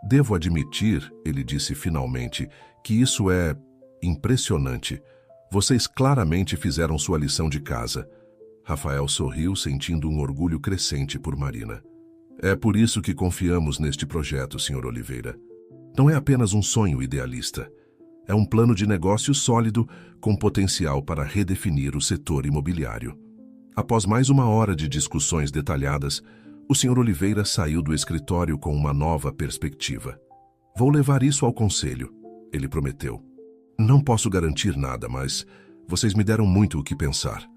Speaker 1: Devo admitir, ele disse finalmente, que isso é impressionante. Vocês claramente fizeram sua lição de casa. Rafael sorriu, sentindo um orgulho crescente por Marina. É por isso que confiamos neste projeto, Sr. Oliveira. Não é apenas um sonho idealista. É um plano de negócio sólido com potencial para redefinir o setor imobiliário. Após mais uma hora de discussões detalhadas, o Sr. Oliveira saiu do escritório com uma nova perspectiva. Vou levar isso ao conselho, ele prometeu. Não posso garantir nada, mas vocês me deram muito o que pensar.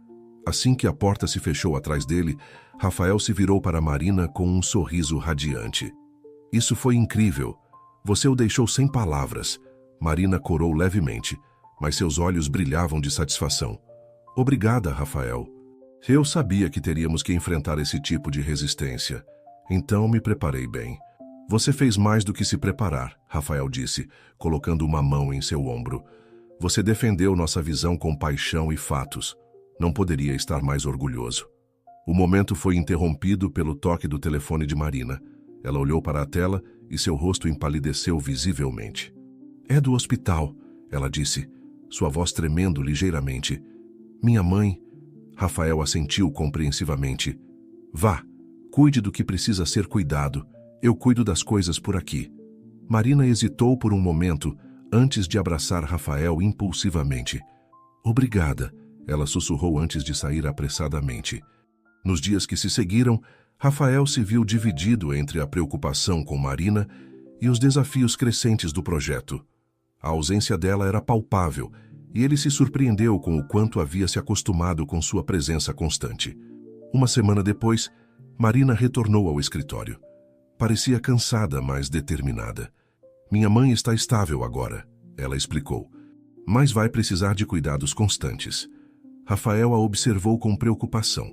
Speaker 1: Assim que a porta se fechou atrás dele, Rafael se virou para Marina com um sorriso radiante. Isso foi incrível. Você o deixou sem palavras. Marina corou levemente, mas seus olhos brilhavam de satisfação. Obrigada, Rafael. Eu sabia que teríamos que enfrentar esse tipo de resistência. Então me preparei bem. Você fez mais do que se preparar, Rafael disse, colocando uma mão em seu ombro. Você defendeu nossa visão com paixão e fatos. Não poderia estar mais orgulhoso. O momento foi interrompido pelo toque do telefone de Marina. Ela olhou para a tela e seu rosto empalideceu visivelmente. É do hospital, ela disse, sua voz tremendo ligeiramente. Minha mãe... Rafael assentiu compreensivamente. Vá, cuide do que precisa ser cuidado. Eu cuido das coisas por aqui. Marina hesitou por um momento antes de abraçar Rafael impulsivamente. Obrigada, ela sussurrou antes de sair apressadamente. Nos dias que se seguiram, Rafael se viu dividido entre a preocupação com Marina e os desafios crescentes do projeto. A ausência dela era palpável e ele se surpreendeu com o quanto havia se acostumado com sua presença constante. Uma semana depois, Marina retornou ao escritório. Parecia cansada, mas determinada. Minha mãe está estável agora, ela explicou, mas vai precisar de cuidados constantes. Rafael a observou com preocupação.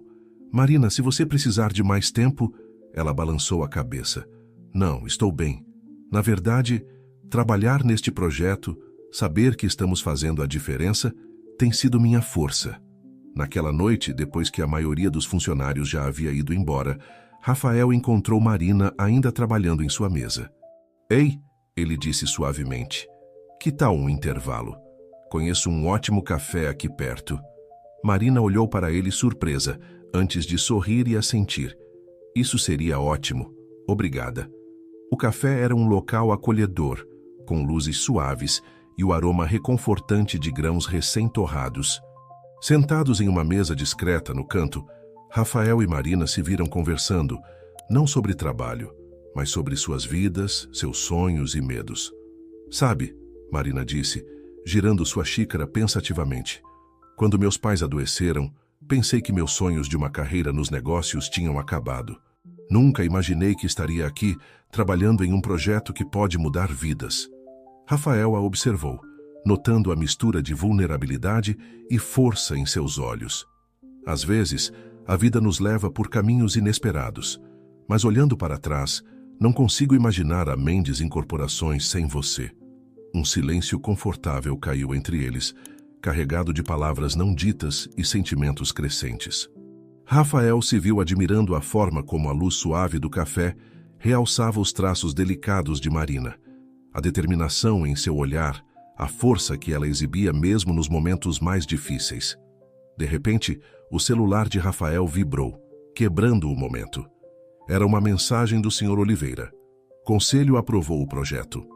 Speaker 1: Marina, se você precisar de mais tempo... Ela balançou a cabeça. Não, estou bem. Na verdade, trabalhar neste projeto, saber que estamos fazendo a diferença, tem sido minha força. Naquela noite, depois que a maioria dos funcionários já havia ido embora, Rafael encontrou Marina ainda trabalhando em sua mesa. Ei, ele disse suavemente. Que tal um intervalo? Conheço um ótimo café aqui perto. Marina olhou para ele surpresa, antes de sorrir e assentir. Isso seria ótimo. Obrigada. O café era um local acolhedor, com luzes suaves e o aroma reconfortante de grãos recém-torrados. Sentados em uma mesa discreta no canto, Rafael e Marina se viram conversando, não sobre trabalho, mas sobre suas vidas, seus sonhos e medos. Sabe, Marina disse, girando sua xícara pensativamente, quando meus pais adoeceram, pensei que meus sonhos de uma carreira nos negócios tinham acabado. Nunca imaginei que estaria aqui, trabalhando em um projeto que pode mudar vidas. Rafael a observou, notando a mistura de vulnerabilidade e força em seus olhos. Às vezes, a vida nos leva por caminhos inesperados, mas olhando para trás, não consigo imaginar a Mendes Incorporações sem você. Um silêncio confortável caiu entre eles, carregado de palavras não ditas e sentimentos crescentes. Rafael se viu admirando a forma como a luz suave do café realçava os traços delicados de Marina, a determinação em seu olhar, a força que ela exibia mesmo nos momentos mais difíceis. De repente, o celular de Rafael vibrou, quebrando o momento. Era uma mensagem do Sr. Oliveira. Conselho aprovou o projeto.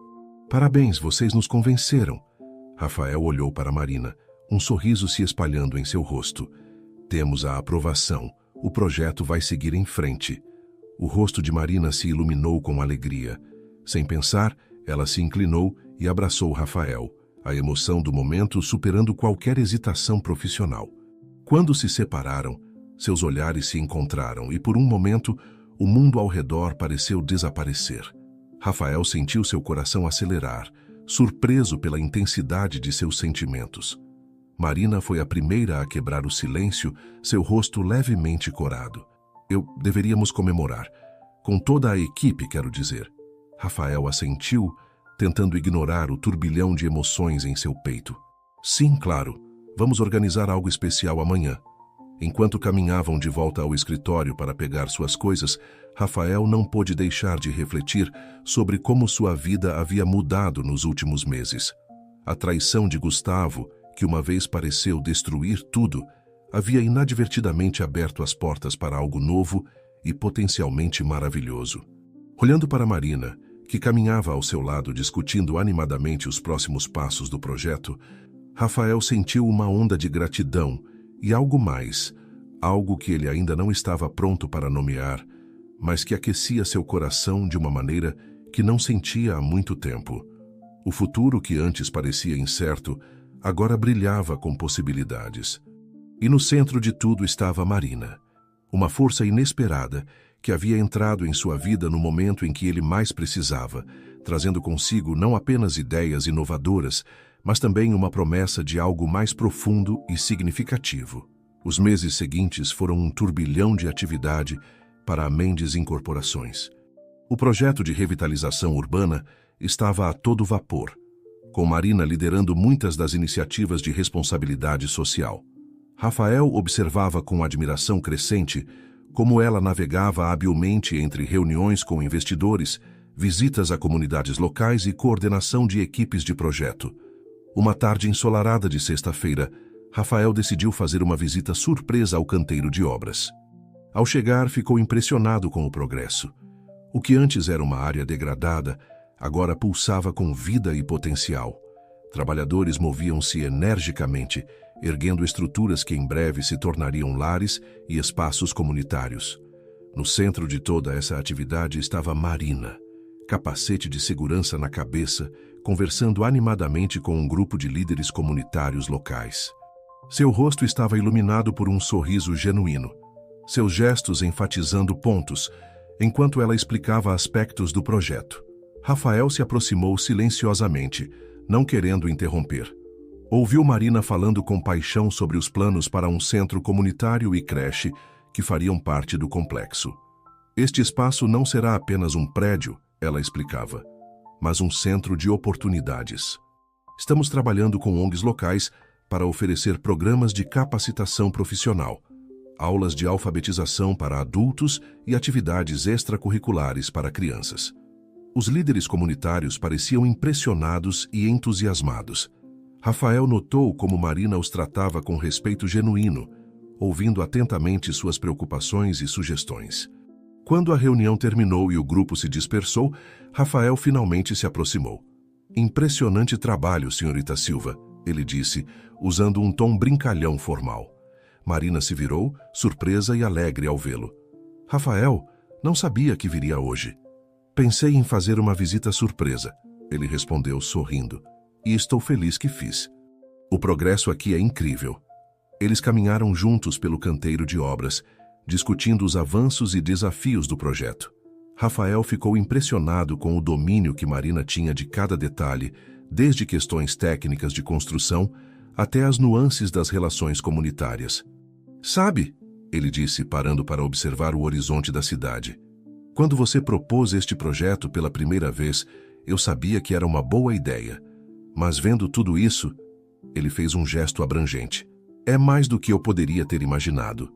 Speaker 1: Parabéns, vocês nos convenceram. Rafael olhou para Marina, um sorriso se espalhando em seu rosto. Temos a aprovação. O projeto vai seguir em frente. O rosto de Marina se iluminou com alegria. Sem pensar, ela se inclinou e abraçou Rafael, a emoção do momento superando qualquer hesitação profissional. Quando se separaram, seus olhares se encontraram e, por um momento, o mundo ao redor pareceu desaparecer. Rafael sentiu seu coração acelerar, surpreso pela intensidade de seus sentimentos. Marina foi a primeira a quebrar o silêncio, seu rosto levemente corado. Deveríamos comemorar. Com toda a equipe, quero dizer. Rafael assentiu, tentando ignorar o turbilhão de emoções em seu peito. Sim, claro. Vamos organizar algo especial amanhã. Enquanto caminhavam de volta ao escritório para pegar suas coisas, Rafael não pôde deixar de refletir sobre como sua vida havia mudado nos últimos meses. A traição de Gustavo, que uma vez pareceu destruir tudo, havia inadvertidamente aberto as portas para algo novo e potencialmente maravilhoso. Olhando para Marina, que caminhava ao seu lado discutindo animadamente os próximos passos do projeto, Rafael sentiu uma onda de gratidão e algo mais, algo que ele ainda não estava pronto para nomear, mas que aquecia seu coração de uma maneira que não sentia há muito tempo. O futuro que antes parecia incerto, agora brilhava com possibilidades. E no centro de tudo estava Marina, uma força inesperada que havia entrado em sua vida no momento em que ele mais precisava, trazendo consigo não apenas ideias inovadoras, mas também uma promessa de algo mais profundo e significativo. Os meses seguintes foram um turbilhão de atividade para a Mendes Incorporações. O projeto de revitalização urbana estava a todo vapor, com Marina liderando muitas das iniciativas de responsabilidade social. Rafael observava com admiração crescente como ela navegava habilmente entre reuniões com investidores, visitas a comunidades locais e coordenação de equipes de projeto. Uma tarde ensolarada de sexta-feira, Rafael decidiu fazer uma visita surpresa ao canteiro de obras. Ao chegar, ficou impressionado com o progresso. O que antes era uma área degradada, agora pulsava com vida e potencial. Trabalhadores moviam-se energicamente, erguendo estruturas que em breve se tornariam lares e espaços comunitários. No centro de toda essa atividade estava Marina, capacete de segurança na cabeça, conversando animadamente com um grupo de líderes comunitários locais. Seu rosto estava iluminado por um sorriso genuíno, seus gestos enfatizando pontos, enquanto ela explicava aspectos do projeto. Rafael se aproximou silenciosamente, não querendo interromper. Ouviu Marina falando com paixão sobre os planos para um centro comunitário e creche que fariam parte do complexo. Este espaço não será apenas um prédio, ela explicava, mas um centro de oportunidades. Estamos trabalhando com ONGs locais para oferecer programas de capacitação profissional, aulas de alfabetização para adultos e atividades extracurriculares para crianças. Os líderes comunitários pareciam impressionados e entusiasmados. Rafael notou como Marina os tratava com respeito genuíno, ouvindo atentamente suas preocupações e sugestões. Quando a reunião terminou e o grupo se dispersou, Rafael finalmente se aproximou. "Impressionante trabalho, senhorita Silva", ele disse, usando um tom brincalhão formal. Marina se virou, surpresa e alegre ao vê-lo. "Rafael, não sabia que viria hoje." "Pensei em fazer uma visita surpresa", ele respondeu sorrindo. "E estou feliz que fiz. O progresso aqui é incrível." Eles caminharam juntos pelo canteiro de obras, discutindo os avanços e desafios do projeto. Rafael ficou impressionado com o domínio que Marina tinha de cada detalhe, desde questões técnicas de construção até as nuances das relações comunitárias. "Sabe", ele disse, parando para observar o horizonte da cidade, "quando você propôs este projeto pela primeira vez, eu sabia que era uma boa ideia. Mas vendo tudo isso", ele fez um gesto abrangente, "é mais do que eu poderia ter imaginado."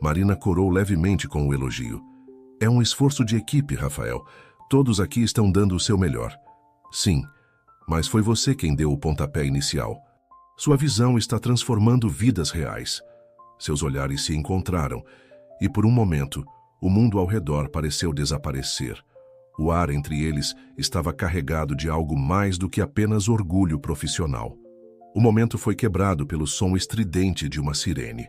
Speaker 1: Marina corou levemente com o elogio. "É um esforço de equipe, Rafael. Todos aqui estão dando o seu melhor." "Sim, mas foi você quem deu o pontapé inicial. Sua visão está transformando vidas reais." Seus olhares se encontraram, e por um momento, o mundo ao redor pareceu desaparecer. O ar entre eles estava carregado de algo mais do que apenas orgulho profissional. O momento foi quebrado pelo som estridente de uma sirene.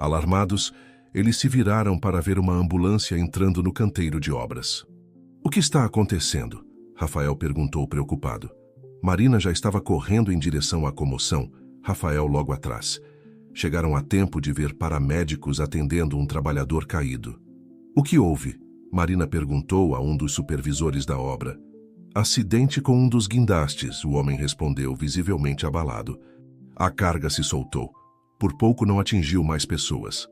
Speaker 1: Alarmados, eles se viraram para ver uma ambulância entrando no canteiro de obras. "O que está acontecendo?" Rafael perguntou preocupado. Marina já estava correndo em direção à comoção, Rafael logo atrás. Chegaram a tempo de ver paramédicos atendendo um trabalhador caído. O que houve? Marina perguntou a um dos supervisores da obra. Acidente com um dos guindastes, o homem respondeu, visivelmente abalado. A carga se soltou. Por pouco não atingiu mais pessoas.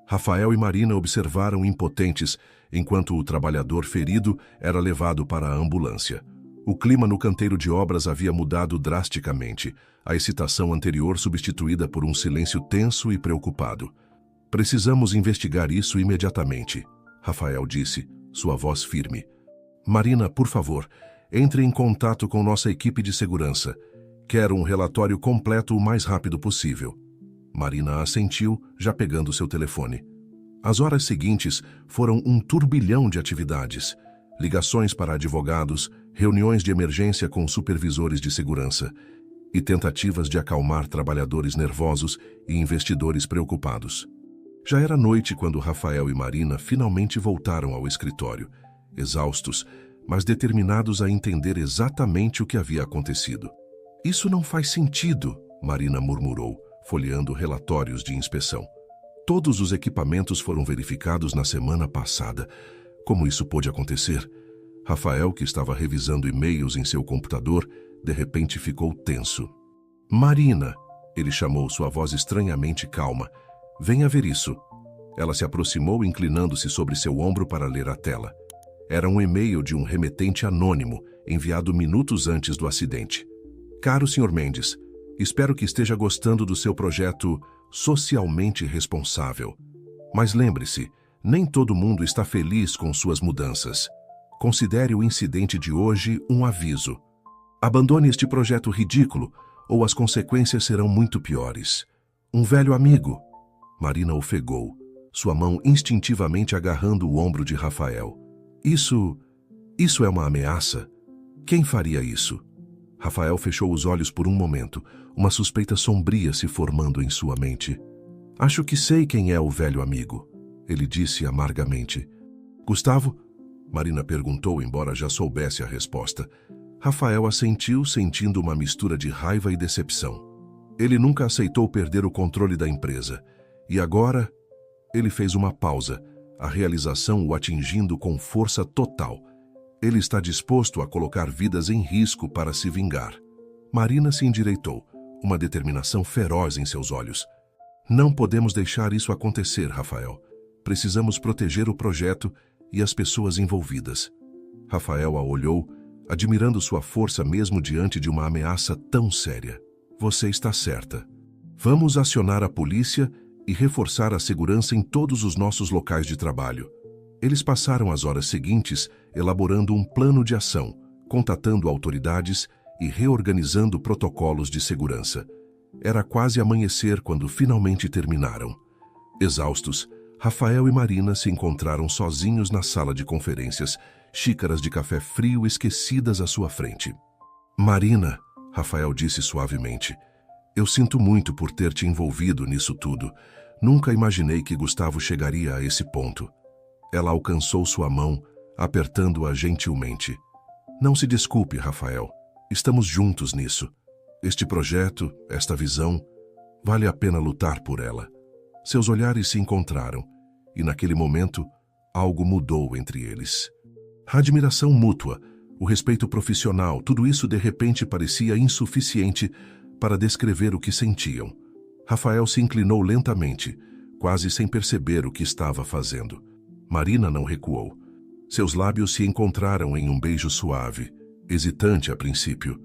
Speaker 1: Rafael e Marina observaram impotentes, enquanto o trabalhador ferido era levado para a ambulância. O clima no canteiro de obras havia mudado drasticamente, a excitação anterior substituída por um silêncio tenso e preocupado. Precisamos investigar isso imediatamente, Rafael disse, sua voz firme. Marina, por favor, entre em contato com nossa equipe de segurança. Quero um relatório completo o mais rápido possível. Marina assentiu, já pegando seu telefone. As horas seguintes foram um turbilhão de atividades. Ligações para advogados, reuniões de emergência com supervisores de segurança e tentativas de acalmar trabalhadores nervosos e investidores preocupados. Já era noite quando Rafael e Marina finalmente voltaram ao escritório, exaustos, mas determinados a entender exatamente o que havia acontecido. Isso não faz sentido, Marina murmurou, folheando relatórios de inspeção. Todos os equipamentos foram verificados na semana passada. Como isso pôde acontecer? Rafael, que estava revisando e-mails em seu computador, de repente ficou tenso. Marina, ele chamou, sua voz estranhamente calma. Venha ver isso. Ela se aproximou, inclinando-se sobre seu ombro para ler a tela. Era um e-mail de um remetente anônimo, enviado minutos antes do acidente. Caro Sr. Mendes, espero que esteja gostando do seu projeto socialmente responsável. Mas lembre-se, nem todo mundo está feliz com suas mudanças. Considere o incidente de hoje um aviso. Abandone este projeto ridículo, ou as consequências serão muito piores. Um velho amigo. Marina ofegou, sua mão instintivamente agarrando o ombro de Rafael. Isso é uma ameaça? Quem faria isso? Rafael fechou os olhos por um momento, uma suspeita sombria se formando em sua mente. Acho que sei quem é o velho amigo, ele disse amargamente. Gustavo? Marina perguntou, embora já soubesse a resposta. Rafael assentiu, sentindo uma mistura de raiva e decepção. Ele nunca aceitou perder o controle da empresa. E agora, ele fez uma pausa, a realização o atingindo com força total. Ele está disposto a colocar vidas em risco para se vingar. Marina se endireitou, uma determinação feroz em seus olhos. Não podemos deixar isso acontecer, Rafael. Precisamos proteger o projeto e as pessoas envolvidas. Rafael a olhou, admirando sua força mesmo diante de uma ameaça tão séria. Você está certa. Vamos acionar a polícia e reforçar a segurança em todos os nossos locais de trabalho. Eles passaram as horas seguintes elaborando um plano de ação, contatando autoridades e reorganizando protocolos de segurança. Era quase amanhecer quando finalmente terminaram. Exaustos, Rafael e Marina se encontraram sozinhos na sala de conferências, xícaras de café frio esquecidas à sua frente. Marina, Rafael disse suavemente, eu sinto muito por ter te envolvido nisso tudo. Nunca imaginei que Gustavo chegaria a esse ponto. Ela alcançou sua mão, apertando-a gentilmente. Não se desculpe, Rafael. Estamos juntos nisso. Este projeto, esta visão, vale a pena lutar por ela. Seus olhares se encontraram, e naquele momento, algo mudou entre eles. A admiração mútua, o respeito profissional, tudo isso de repente parecia insuficiente para descrever o que sentiam. Rafael se inclinou lentamente, quase sem perceber o que estava fazendo. Marina não recuou. Seus lábios se encontraram em um beijo suave, hesitante a princípio,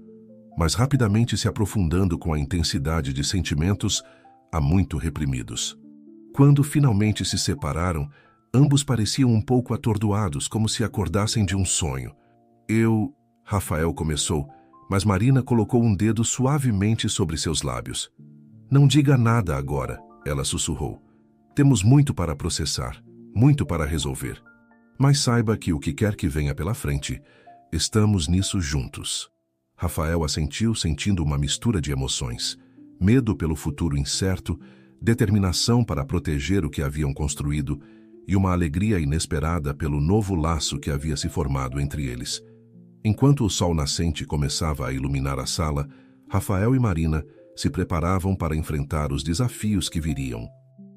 Speaker 1: mas rapidamente se aprofundando com a intensidade de sentimentos há muito reprimidos. Quando finalmente se separaram, ambos pareciam um pouco atordoados, como se acordassem de um sonho. Rafael começou, mas Marina colocou um dedo suavemente sobre seus lábios. Não diga nada agora, ela sussurrou. Temos muito para processar, muito para resolver. Mas saiba que o que quer que venha pela frente, estamos nisso juntos. Rafael assentiu, sentindo uma mistura de emoções. Medo pelo futuro incerto, determinação para proteger o que haviam construído e uma alegria inesperada pelo novo laço que havia se formado entre eles. Enquanto o sol nascente começava a iluminar a sala, Rafael e Marina se preparavam para enfrentar os desafios que viriam.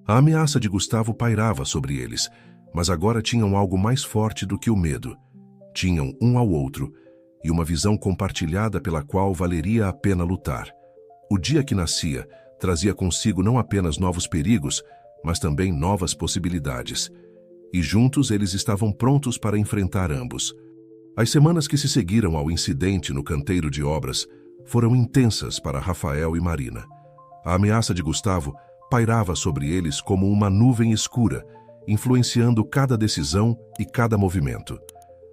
Speaker 1: A ameaça de Gustavo pairava sobre eles, mas agora tinham algo mais forte do que o medo. Tinham um ao outro e uma visão compartilhada pela qual valeria a pena lutar. O dia que nascia trazia consigo não apenas novos perigos, mas também novas possibilidades. E juntos eles estavam prontos para enfrentar ambos. As semanas que se seguiram ao incidente no canteiro de obras foram intensas para Rafael e Marina. A ameaça de Gustavo pairava sobre eles como uma nuvem escura, influenciando cada decisão e cada movimento.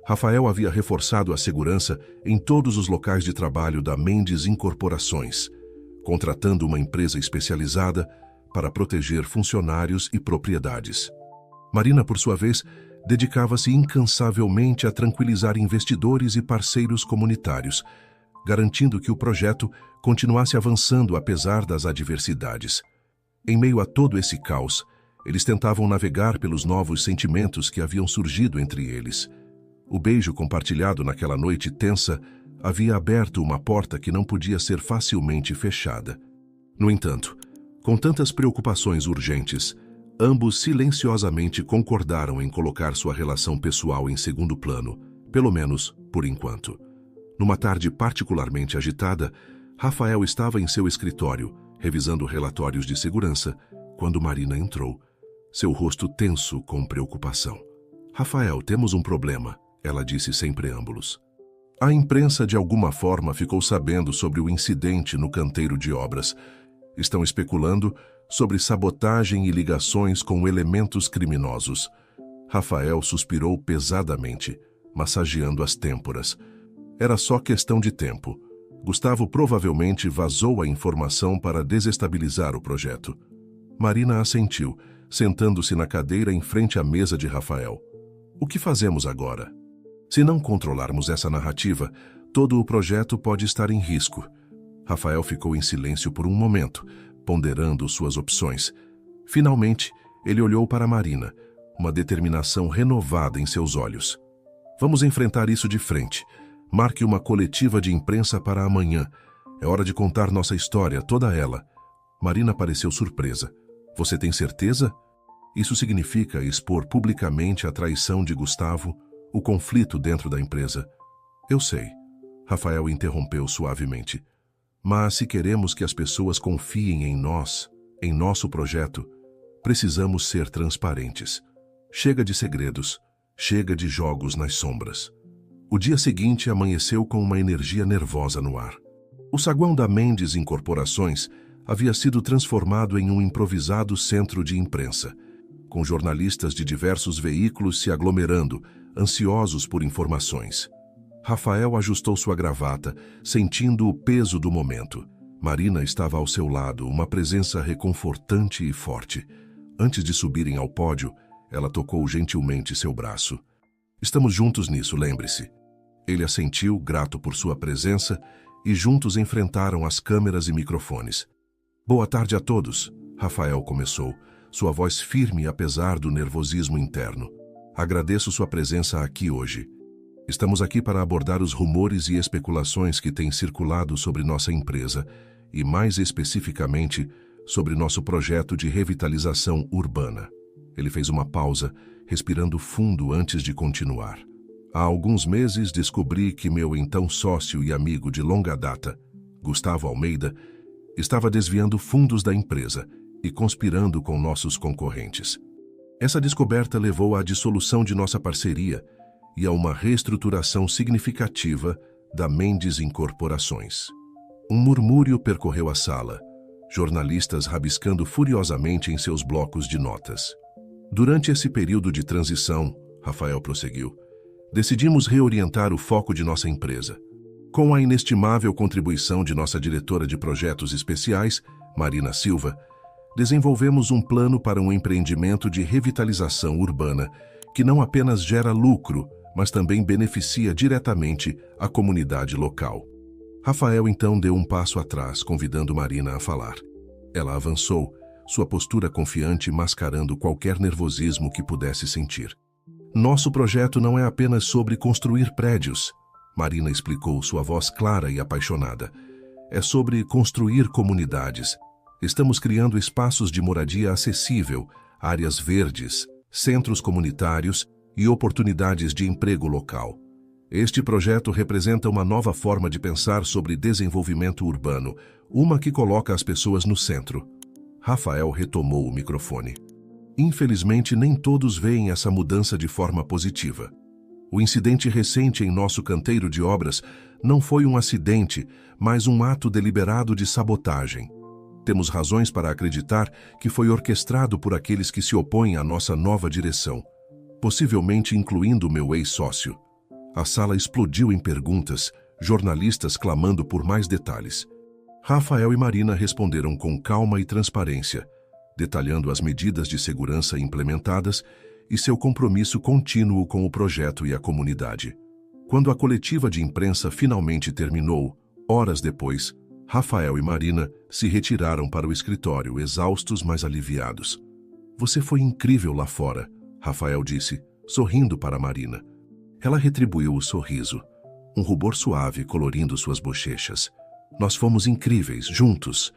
Speaker 1: Rafael havia reforçado a segurança em todos os locais de trabalho da Mendes Incorporações, contratando uma empresa especializada para proteger funcionários e propriedades. Marina, por sua vez, dedicava-se incansavelmente a tranquilizar investidores e parceiros comunitários, garantindo que o projeto continuasse avançando apesar das adversidades. Em meio a todo esse caos, eles tentavam navegar pelos novos sentimentos que haviam surgido entre eles. O beijo compartilhado naquela noite tensa havia aberto uma porta que não podia ser facilmente fechada. No entanto, com tantas preocupações urgentes, ambos silenciosamente concordaram em colocar sua relação pessoal em segundo plano, pelo menos por enquanto. Numa tarde particularmente agitada, Rafael estava em seu escritório, revisando relatórios de segurança, quando Marina entrou, seu rosto tenso com preocupação. "Rafael, temos um problema", ela disse sem preâmbulos. A imprensa de alguma forma ficou sabendo sobre o incidente no canteiro de obras. Estão especulando sobre sabotagem e ligações com elementos criminosos. Rafael suspirou pesadamente, massageando as têmporas. Era só questão de tempo. Gustavo provavelmente vazou a informação para desestabilizar o projeto. Marina assentiu, sentando-se na cadeira em frente à mesa de Rafael. "O que fazemos agora? Se não controlarmos essa narrativa, todo o projeto pode estar em risco." Rafael ficou em silêncio por um momento, ponderando suas opções. Finalmente, ele olhou para Marina, uma determinação renovada em seus olhos. "Vamos enfrentar isso de frente. Marque uma coletiva de imprensa para amanhã. É hora de contar nossa história, toda ela." Marina pareceu surpresa. "Você tem certeza? Isso significa expor publicamente a traição de Gustavo, o conflito dentro da empresa." "Eu sei." Rafael interrompeu suavemente. "Mas se queremos que as pessoas confiem em nós, em nosso projeto, precisamos ser transparentes. Chega de segredos, chega de jogos nas sombras." O dia seguinte amanheceu com uma energia nervosa no ar. O saguão da Mendes Incorporações havia sido transformado em um improvisado centro de imprensa, com jornalistas de diversos veículos se aglomerando, ansiosos por informações. Rafael ajustou sua gravata, sentindo o peso do momento. Marina estava ao seu lado, uma presença reconfortante e forte. Antes de subirem ao pódio, ela tocou gentilmente seu braço. "Estamos juntos nisso, lembre-se." Ele assentiu, grato por sua presença, e juntos enfrentaram as câmeras e microfones. "Boa tarde a todos", Rafael começou, sua voz firme apesar do nervosismo interno. "Agradeço sua presença aqui hoje. Estamos aqui para abordar os rumores e especulações que têm circulado sobre nossa empresa e, mais especificamente, sobre nosso projeto de revitalização urbana." Ele fez uma pausa, respirando fundo antes de continuar. "Há alguns meses descobri que meu então sócio e amigo de longa data, Gustavo Almeida, estava desviando fundos da empresa e conspirando com nossos concorrentes. Essa descoberta levou à dissolução de nossa parceria e a uma reestruturação significativa da Mendes Incorporações." Um murmúrio percorreu a sala, jornalistas rabiscando furiosamente em seus blocos de notas. "Durante esse período de transição", Rafael prosseguiu, "decidimos reorientar o foco de nossa empresa. Com a inestimável contribuição de nossa diretora de projetos especiais, Marina Silva, desenvolvemos um plano para um empreendimento de revitalização urbana que não apenas gera lucro, mas também beneficia diretamente a comunidade local." Rafael então deu um passo atrás, convidando Marina a falar. Ela avançou, sua postura confiante mascarando qualquer nervosismo que pudesse sentir. "Nosso projeto não é apenas sobre construir prédios, Marina explicou, sua voz clara e apaixonada. É sobre construir comunidades. Estamos criando espaços de moradia acessível, áreas verdes, centros comunitários e oportunidades de emprego local. Este projeto representa uma nova forma de pensar sobre desenvolvimento urbano, uma que coloca as pessoas no centro. Rafael retomou o microfone. Infelizmente, nem todos veem essa mudança de forma positiva. O incidente recente em nosso canteiro de obras não foi um acidente, mas um ato deliberado de sabotagem. Temos razões para acreditar que foi orquestrado por aqueles que se opõem à nossa nova direção, possivelmente incluindo meu ex-sócio. A sala explodiu em perguntas, jornalistas clamando por mais detalhes. Rafael e Marina responderam com calma e transparência, detalhando as medidas de segurança implementadas e seu compromisso contínuo com o projeto e a comunidade. Quando a coletiva de imprensa finalmente terminou, horas depois, Rafael e Marina se retiraram para o escritório, exaustos, mas aliviados. Você foi incrível lá fora, Rafael disse, sorrindo para Marina. Ela retribuiu o sorriso, um rubor suave colorindo suas bochechas. Nós fomos incríveis, juntos.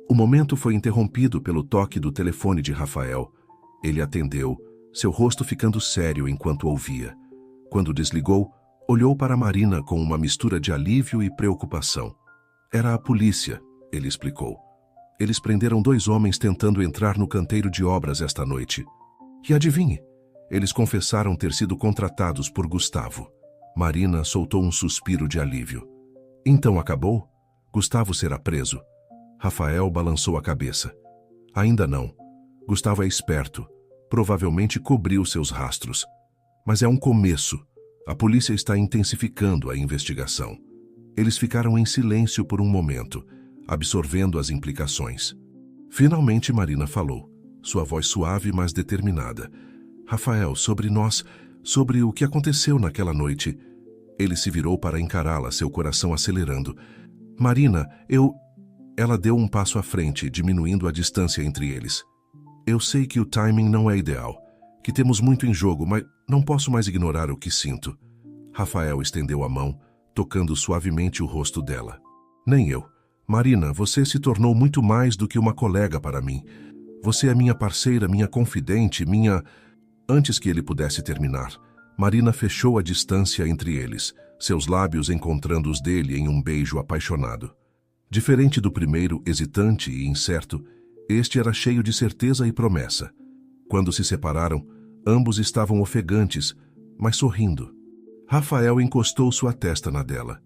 Speaker 1: O momento foi interrompido pelo toque do telefone de Rafael. Ele atendeu, seu rosto ficando sério enquanto ouvia. Quando desligou, olhou para Marina com uma mistura de alívio e preocupação. Era a polícia, ele explicou. Eles prenderam 2 homens tentando entrar no canteiro de obras esta noite. E adivinhe, eles confessaram ter sido contratados por Gustavo. Marina soltou um suspiro de alívio. Então acabou? Gustavo será preso? Rafael balançou a cabeça. Ainda não. Gustavo é esperto. Provavelmente cobriu seus rastros. Mas é um começo. A polícia está intensificando a investigação. Eles ficaram em silêncio por um momento, absorvendo as implicações. Finalmente Marina falou, sua voz suave mas determinada. Rafael, sobre nós, sobre o que aconteceu naquela noite. Ele se virou para encará-la, seu coração acelerando. Marina, Ela deu um passo à frente, diminuindo a distância entre eles. Eu sei que o timing não é ideal, que temos muito em jogo, mas não posso mais ignorar o que sinto. Rafael estendeu a mão, tocando suavemente o rosto dela. Nem eu. Marina, você se tornou muito mais do que uma colega para mim. Você é minha parceira, minha confidente, minha... Antes que ele pudesse terminar, Marina fechou a distância entre eles, seus lábios encontrando os dele em um beijo apaixonado. Diferente do primeiro, hesitante e incerto, este era cheio de certeza e promessa. Quando se separaram, ambos estavam ofegantes, mas sorrindo. Rafael encostou sua testa na dela.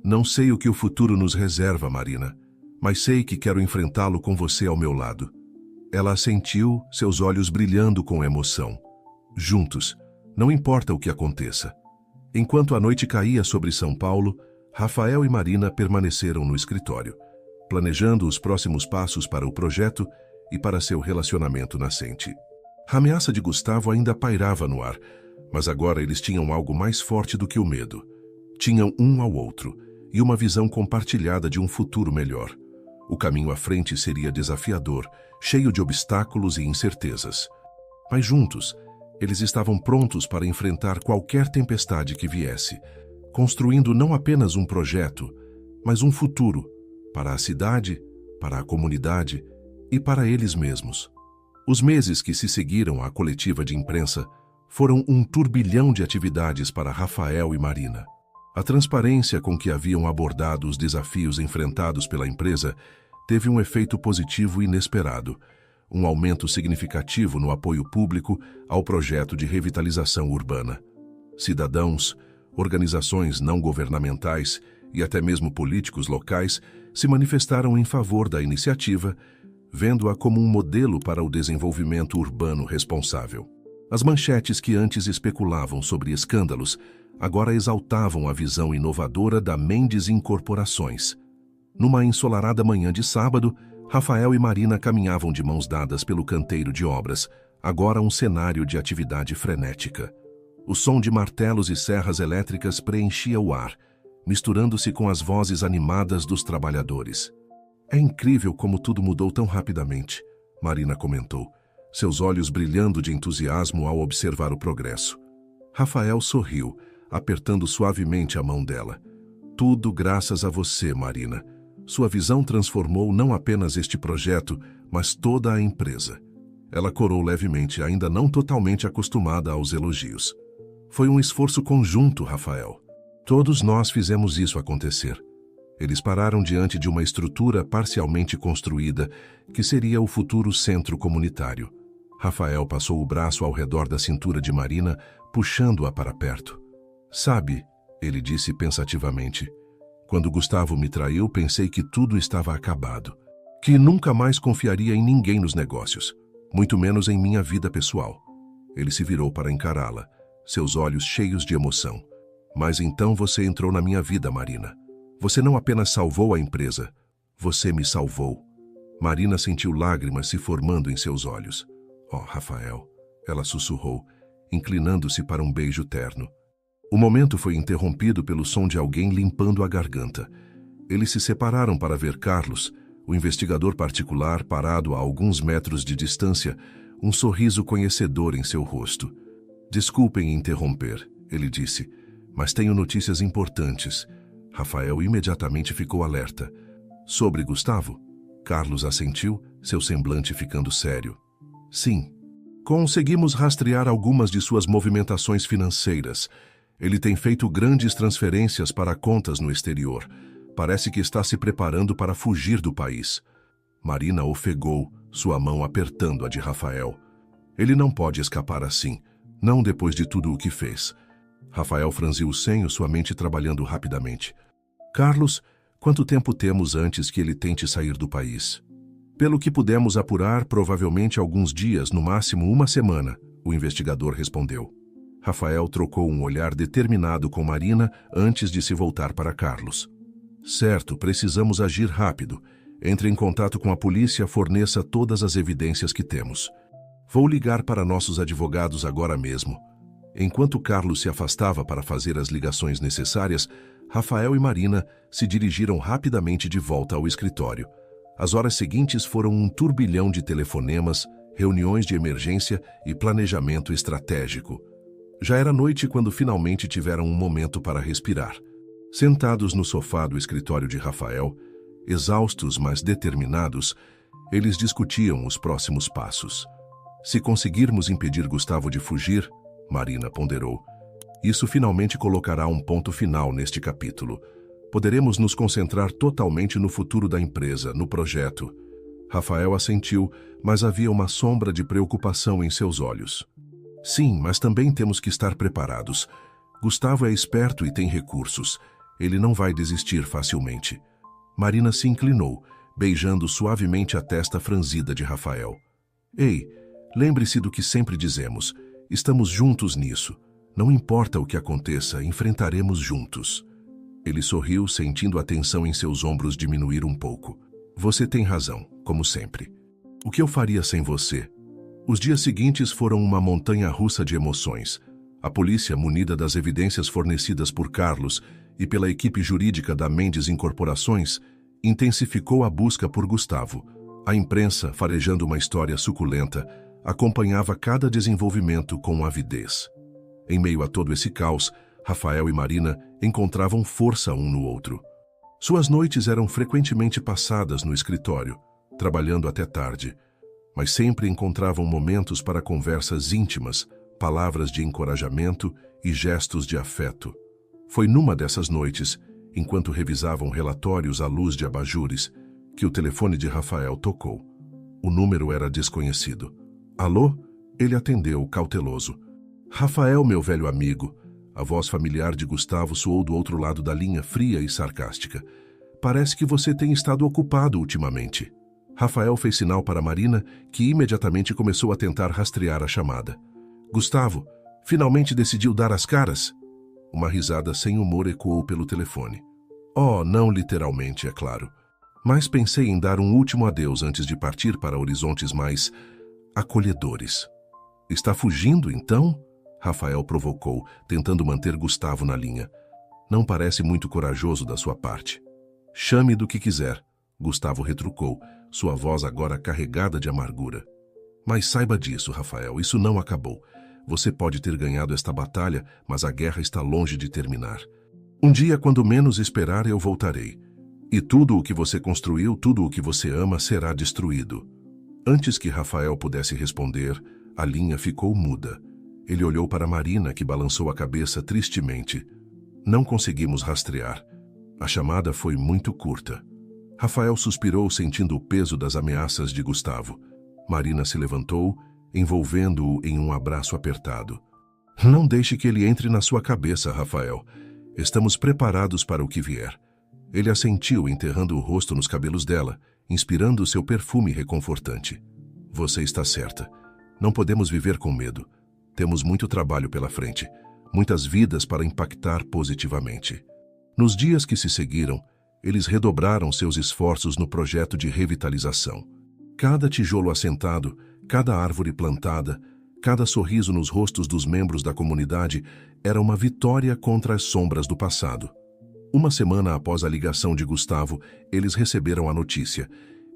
Speaker 1: Não sei o que o futuro nos reserva, Marina, mas sei que quero enfrentá-lo com você ao meu lado. Ela assentiu, seus olhos brilhando com emoção. Juntos, não importa o que aconteça. Enquanto a noite caía sobre São Paulo, Rafael e Marina permaneceram no escritório, planejando os próximos passos para o projeto e para seu relacionamento nascente. A ameaça de Gustavo ainda pairava no ar, mas agora eles tinham algo mais forte do que o medo. Tinham um ao outro e uma visão compartilhada de um futuro melhor. O caminho à frente seria desafiador, cheio de obstáculos e incertezas. Mas juntos, eles estavam prontos para enfrentar qualquer tempestade que viesse, construindo não apenas um projeto, mas um futuro para a cidade, para a comunidade e para eles mesmos. Os meses que se seguiram à coletiva de imprensa foram um turbilhão de atividades para Rafael e Marina. A transparência com que haviam abordado os desafios enfrentados pela empresa teve um efeito positivo inesperado, um aumento significativo no apoio público ao projeto de revitalização urbana. Cidadãos, organizações não governamentais e até mesmo políticos locais se manifestaram em favor da iniciativa, vendo-a como um modelo para o desenvolvimento urbano responsável. As manchetes que antes especulavam sobre escândalos agora exaltavam a visão inovadora da Mendes Incorporações. Numa ensolarada manhã de sábado, Rafael e Marina caminhavam de mãos dadas pelo canteiro de obras, agora um cenário de atividade frenética. O som de martelos e serras elétricas preenchia o ar, misturando-se com as vozes animadas dos trabalhadores. É incrível como tudo mudou tão rapidamente, Marina comentou, seus olhos brilhando de entusiasmo ao observar o progresso. Rafael sorriu, apertando suavemente a mão dela. Tudo graças a você, Marina. Sua visão transformou não apenas este projeto, mas toda a empresa. Ela corou levemente, ainda não totalmente acostumada aos elogios. Foi um esforço conjunto, Rafael. Todos nós fizemos isso acontecer. Eles pararam diante de uma estrutura parcialmente construída, que seria o futuro centro comunitário. Rafael passou o braço ao redor da cintura de Marina, puxando-a para perto. Sabe, ele disse pensativamente, quando Gustavo me traiu, pensei que tudo estava acabado. Que nunca mais confiaria em ninguém nos negócios, muito menos em minha vida pessoal. Ele se virou para encará-la, seus olhos cheios de emoção. Mas então você entrou na minha vida, Marina. Você não apenas salvou a empresa, você me salvou. Marina sentiu lágrimas se formando em seus olhos. Oh, Rafael, ela sussurrou, inclinando-se para um beijo terno. O momento foi interrompido pelo som de alguém limpando a garganta. Eles se separaram para ver Carlos, o investigador particular parado a alguns metros de distância, um sorriso conhecedor em seu rosto. Desculpem interromper, ele disse, mas tenho notícias importantes. Rafael imediatamente ficou alerta. Sobre Gustavo? Carlos assentiu, seu semblante ficando sério. Sim. Conseguimos rastrear algumas de suas movimentações financeiras. Ele tem feito grandes transferências para contas no exterior. Parece que está se preparando para fugir do país. Marina ofegou, sua mão apertando a de Rafael. Ele não pode escapar assim, não depois de tudo o que fez. Rafael franziu o senho, sua mente trabalhando rapidamente. Carlos, quanto tempo temos antes que ele tente sair do país? Pelo que pudemos apurar, provavelmente alguns dias, no máximo uma semana, o investigador respondeu. Rafael trocou um olhar determinado com Marina antes de se voltar para Carlos. Certo, precisamos agir rápido. Entre em contato com a polícia, forneça todas as evidências que temos. Vou ligar para nossos advogados agora mesmo. Enquanto Carlos se afastava para fazer as ligações necessárias, Rafael e Marina se dirigiram rapidamente de volta ao escritório. As horas seguintes foram um turbilhão de telefonemas, reuniões de emergência e planejamento estratégico. Já era noite quando finalmente tiveram um momento para respirar. Sentados no sofá do escritório de Rafael, exaustos mas determinados, eles discutiam os próximos passos. Se conseguirmos impedir Gustavo de fugir, Marina ponderou, isso finalmente colocará um ponto final neste capítulo. Poderemos nos concentrar totalmente no futuro da empresa, no projeto. Rafael assentiu, mas havia uma sombra de preocupação em seus olhos. Sim, mas também temos que estar preparados. Gustavo é esperto e tem recursos. Ele não vai desistir facilmente. Marina se inclinou, beijando suavemente a testa franzida de Rafael. Ei, lembre-se do que sempre dizemos. Estamos juntos nisso. Não importa o que aconteça, enfrentaremos juntos. Ele sorriu, sentindo a tensão em seus ombros diminuir um pouco. Você tem razão, como sempre. O que eu faria sem você? Os dias seguintes foram uma montanha-russa de emoções. A polícia, munida das evidências fornecidas por Carlos e pela equipe jurídica da Mendes Incorporações, intensificou a busca por Gustavo. A imprensa, farejando uma história suculenta, acompanhava cada desenvolvimento com avidez. Em meio a todo esse caos, Rafael e Marina encontravam força um no outro. Suas noites eram frequentemente passadas no escritório, trabalhando até tarde, mas sempre encontravam momentos para conversas íntimas, palavras de encorajamento e gestos de afeto. Foi numa dessas noites, enquanto revisavam relatórios à luz de abajures, que o telefone de Rafael tocou. O número era desconhecido. Alô? Ele atendeu, cauteloso. Rafael, meu velho amigo. A voz familiar de Gustavo soou do outro lado da linha, fria e sarcástica. Parece que você tem estado ocupado ultimamente. Rafael fez sinal para Marina, que imediatamente começou a tentar rastrear a chamada. Gustavo, finalmente decidiu dar as caras? Uma risada sem humor ecoou pelo telefone. Oh, não literalmente, é claro. Mas pensei em dar um último adeus antes de partir para horizontes mais acolhedores. Está fugindo, então? Rafael provocou, tentando manter Gustavo na linha. Não parece muito corajoso da sua parte. Chame do que quiser, Gustavo retrucou, sua voz agora carregada de amargura. Mas saiba disso, Rafael, isso não acabou. Você pode ter ganhado esta batalha, mas a guerra está longe de terminar. Um dia, quando menos esperar, eu voltarei. E tudo o que você construiu, tudo o que você ama, será destruído. Antes que Rafael pudesse responder, a linha ficou muda. Ele olhou para Marina, que balançou a cabeça tristemente. Não conseguimos rastrear. A chamada foi muito curta. Rafael suspirou, sentindo o peso das ameaças de Gustavo. Marina se levantou, envolvendo-o em um abraço apertado. Não deixe que ele entre na sua cabeça, Rafael. Estamos preparados para o que vier. Ele assentiu, enterrando o rosto nos cabelos dela, inspirando seu perfume reconfortante. Você está certa. Não podemos viver com medo. Temos muito trabalho pela frente, muitas vidas para impactar positivamente. Nos dias que se seguiram, eles redobraram seus esforços no projeto de revitalização. Cada tijolo assentado, cada árvore plantada, cada sorriso nos rostos dos membros da comunidade era uma vitória contra as sombras do passado. Uma semana após a ligação de Gustavo, eles receberam a notícia.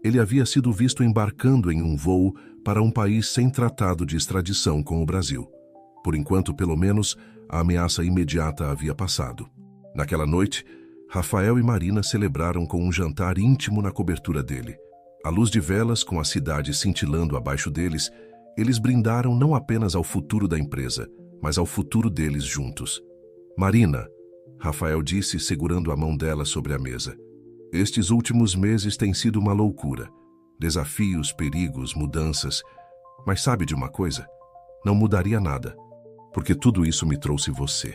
Speaker 1: Ele havia sido visto embarcando em um voo para um país sem tratado de extradição com o Brasil. Por enquanto, pelo menos, a ameaça imediata havia passado. Naquela noite, Rafael e Marina celebraram com um jantar íntimo na cobertura dele. À luz de velas, com a cidade cintilando abaixo deles, eles brindaram não apenas ao futuro da empresa, mas ao futuro deles juntos. Marina, Rafael disse, segurando a mão dela sobre a mesa. Estes últimos meses têm sido uma loucura. Desafios, perigos, mudanças. Mas sabe de uma coisa? Não mudaria nada, porque tudo isso me trouxe você.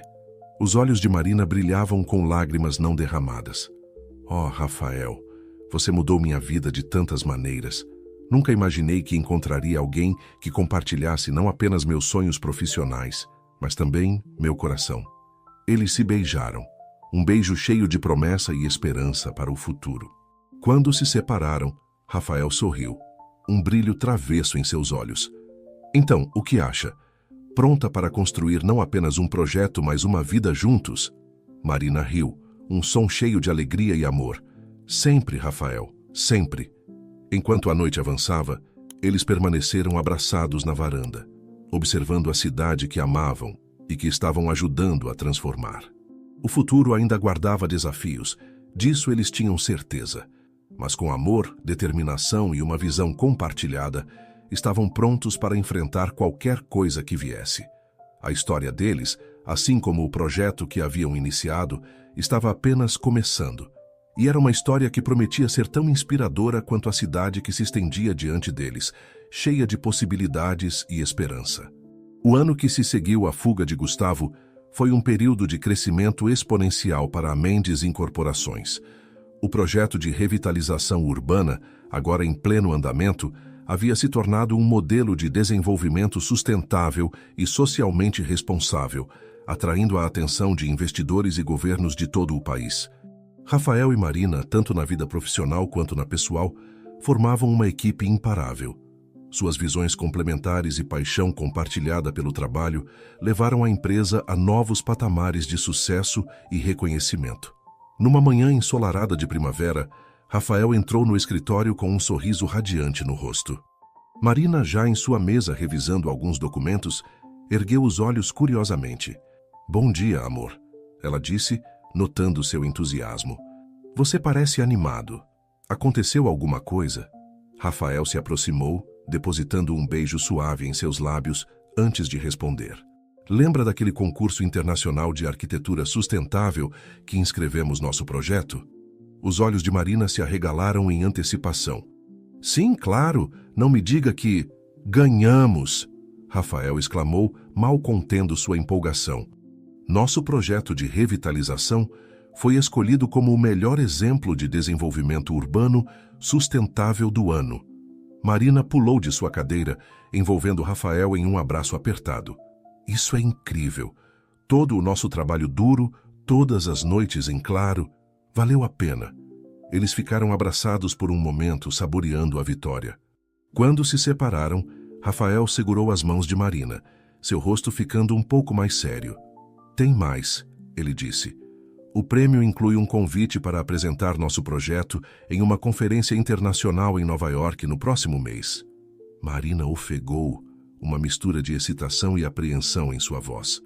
Speaker 1: Os olhos de Marina brilhavam com lágrimas não derramadas. Oh, Rafael, você mudou minha vida de tantas maneiras. Nunca imaginei que encontraria alguém que compartilhasse não apenas meus sonhos profissionais, mas também meu coração. Eles se beijaram, um beijo cheio de promessa e esperança para o futuro. Quando se separaram, Rafael sorriu, um brilho travesso em seus olhos. Então, o que acha? Pronta para construir não apenas um projeto, mas uma vida juntos? Marina riu, um som cheio de alegria e amor. Sempre, Rafael, sempre. Enquanto a noite avançava, eles permaneceram abraçados na varanda, observando a cidade que amavam e que estavam ajudando a transformar. O futuro ainda guardava desafios, disso eles tinham certeza. Mas com amor, determinação e uma visão compartilhada, estavam prontos para enfrentar qualquer coisa que viesse. A história deles, assim como o projeto que haviam iniciado, estava apenas começando. E era uma história que prometia ser tão inspiradora quanto a cidade que se estendia diante deles, cheia de possibilidades e esperança. O ano que se seguiu à fuga de Gustavo foi um período de crescimento exponencial para a Mendes Incorporações. O projeto de revitalização urbana, agora em pleno andamento, havia se tornado um modelo de desenvolvimento sustentável e socialmente responsável, atraindo a atenção de investidores e governos de todo o país. Rafael e Marina, tanto na vida profissional quanto na pessoal, formavam uma equipe imparável. Suas visões complementares e paixão compartilhada pelo trabalho levaram a empresa a novos patamares de sucesso e reconhecimento. Numa manhã ensolarada de primavera, Rafael entrou no escritório com um sorriso radiante no rosto. Marina, já em sua mesa revisando alguns documentos, ergueu os olhos curiosamente. "Bom dia, amor", ela disse, notando seu entusiasmo. "Você parece animado. Aconteceu alguma coisa?" Rafael se aproximou, depositando um beijo suave em seus lábios antes de responder. "Lembra daquele concurso internacional de arquitetura sustentável que inscrevemos nosso projeto?" Os olhos de Marina se arregalaram em antecipação. "Sim, claro, não me diga que... ganhamos!" Rafael exclamou, mal contendo sua empolgação. "Nosso projeto de revitalização foi escolhido como o melhor exemplo de desenvolvimento urbano sustentável do ano." Marina pulou de sua cadeira, envolvendo Rafael em um abraço apertado. "Isso é incrível! Todo o nosso trabalho duro, todas as noites em claro, valeu a pena." Eles ficaram abraçados por um momento, saboreando a vitória. Quando se separaram, Rafael segurou as mãos de Marina, seu rosto ficando um pouco mais sério. "Tem mais", ele disse. "O prêmio inclui um convite para apresentar nosso projeto em uma conferência internacional em Nova York no próximo mês." Marina ofegou, uma mistura de excitação e apreensão em sua voz.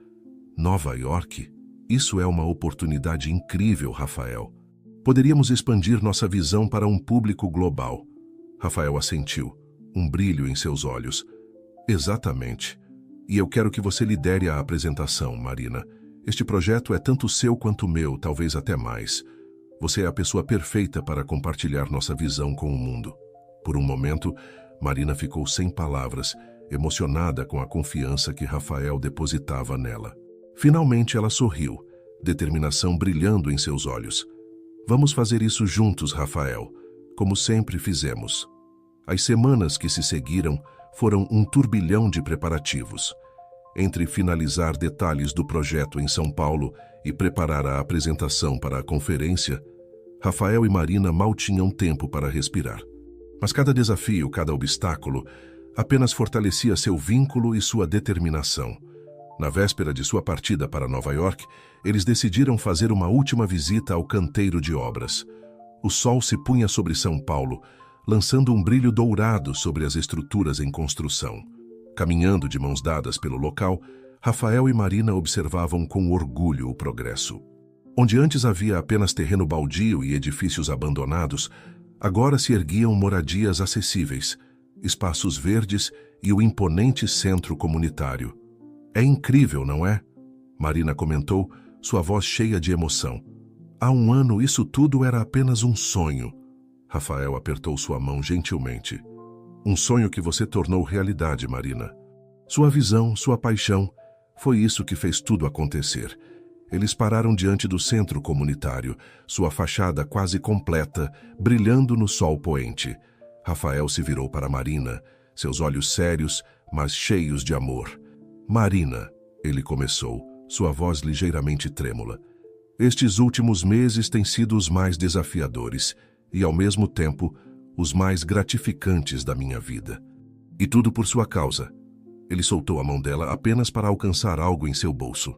Speaker 1: Nova York? Isso é uma oportunidade incrível, Rafael. Poderíamos expandir nossa visão para um público global. Rafael assentiu, um brilho em seus olhos. Exatamente. E eu quero que você lidere a apresentação, Marina. Este projeto é tanto seu quanto meu, talvez até mais. Você é a pessoa perfeita para compartilhar nossa visão com o mundo. Por um momento, Marina ficou sem palavras, emocionada com a confiança que Rafael depositava nela. Finalmente ela sorriu, determinação brilhando em seus olhos. Vamos fazer isso juntos, Rafael, como sempre fizemos. As semanas que se seguiram foram um turbilhão de preparativos. Entre finalizar detalhes do projeto em São Paulo e preparar a apresentação para a conferência, Rafael e Marina mal tinham tempo para respirar. Mas cada desafio, cada obstáculo, apenas fortalecia seu vínculo e sua determinação. Na véspera de sua partida para Nova York, eles decidiram fazer uma última visita ao canteiro de obras. O sol se punha sobre São Paulo, lançando um brilho dourado sobre as estruturas em construção. Caminhando de mãos dadas pelo local, Rafael e Marina observavam com orgulho o progresso. Onde antes havia apenas terreno baldio e edifícios abandonados, agora se erguiam moradias acessíveis, espaços verdes e o imponente centro comunitário. É incrível, não é? Marina comentou, sua voz cheia de emoção. Há um ano isso tudo era apenas um sonho. Rafael apertou sua mão gentilmente. Um sonho que você tornou realidade, Marina. Sua visão, sua paixão, foi isso que fez tudo acontecer. Eles pararam diante do centro comunitário, sua fachada quase completa, brilhando no sol poente. Rafael se virou para Marina, seus olhos sérios, mas cheios de amor. Marina, ele começou, sua voz ligeiramente trêmula. Estes últimos meses têm sido os mais desafiadores e, ao mesmo tempo, os mais gratificantes da minha vida. E tudo por sua causa. Ele soltou a mão dela apenas para alcançar algo em seu bolso.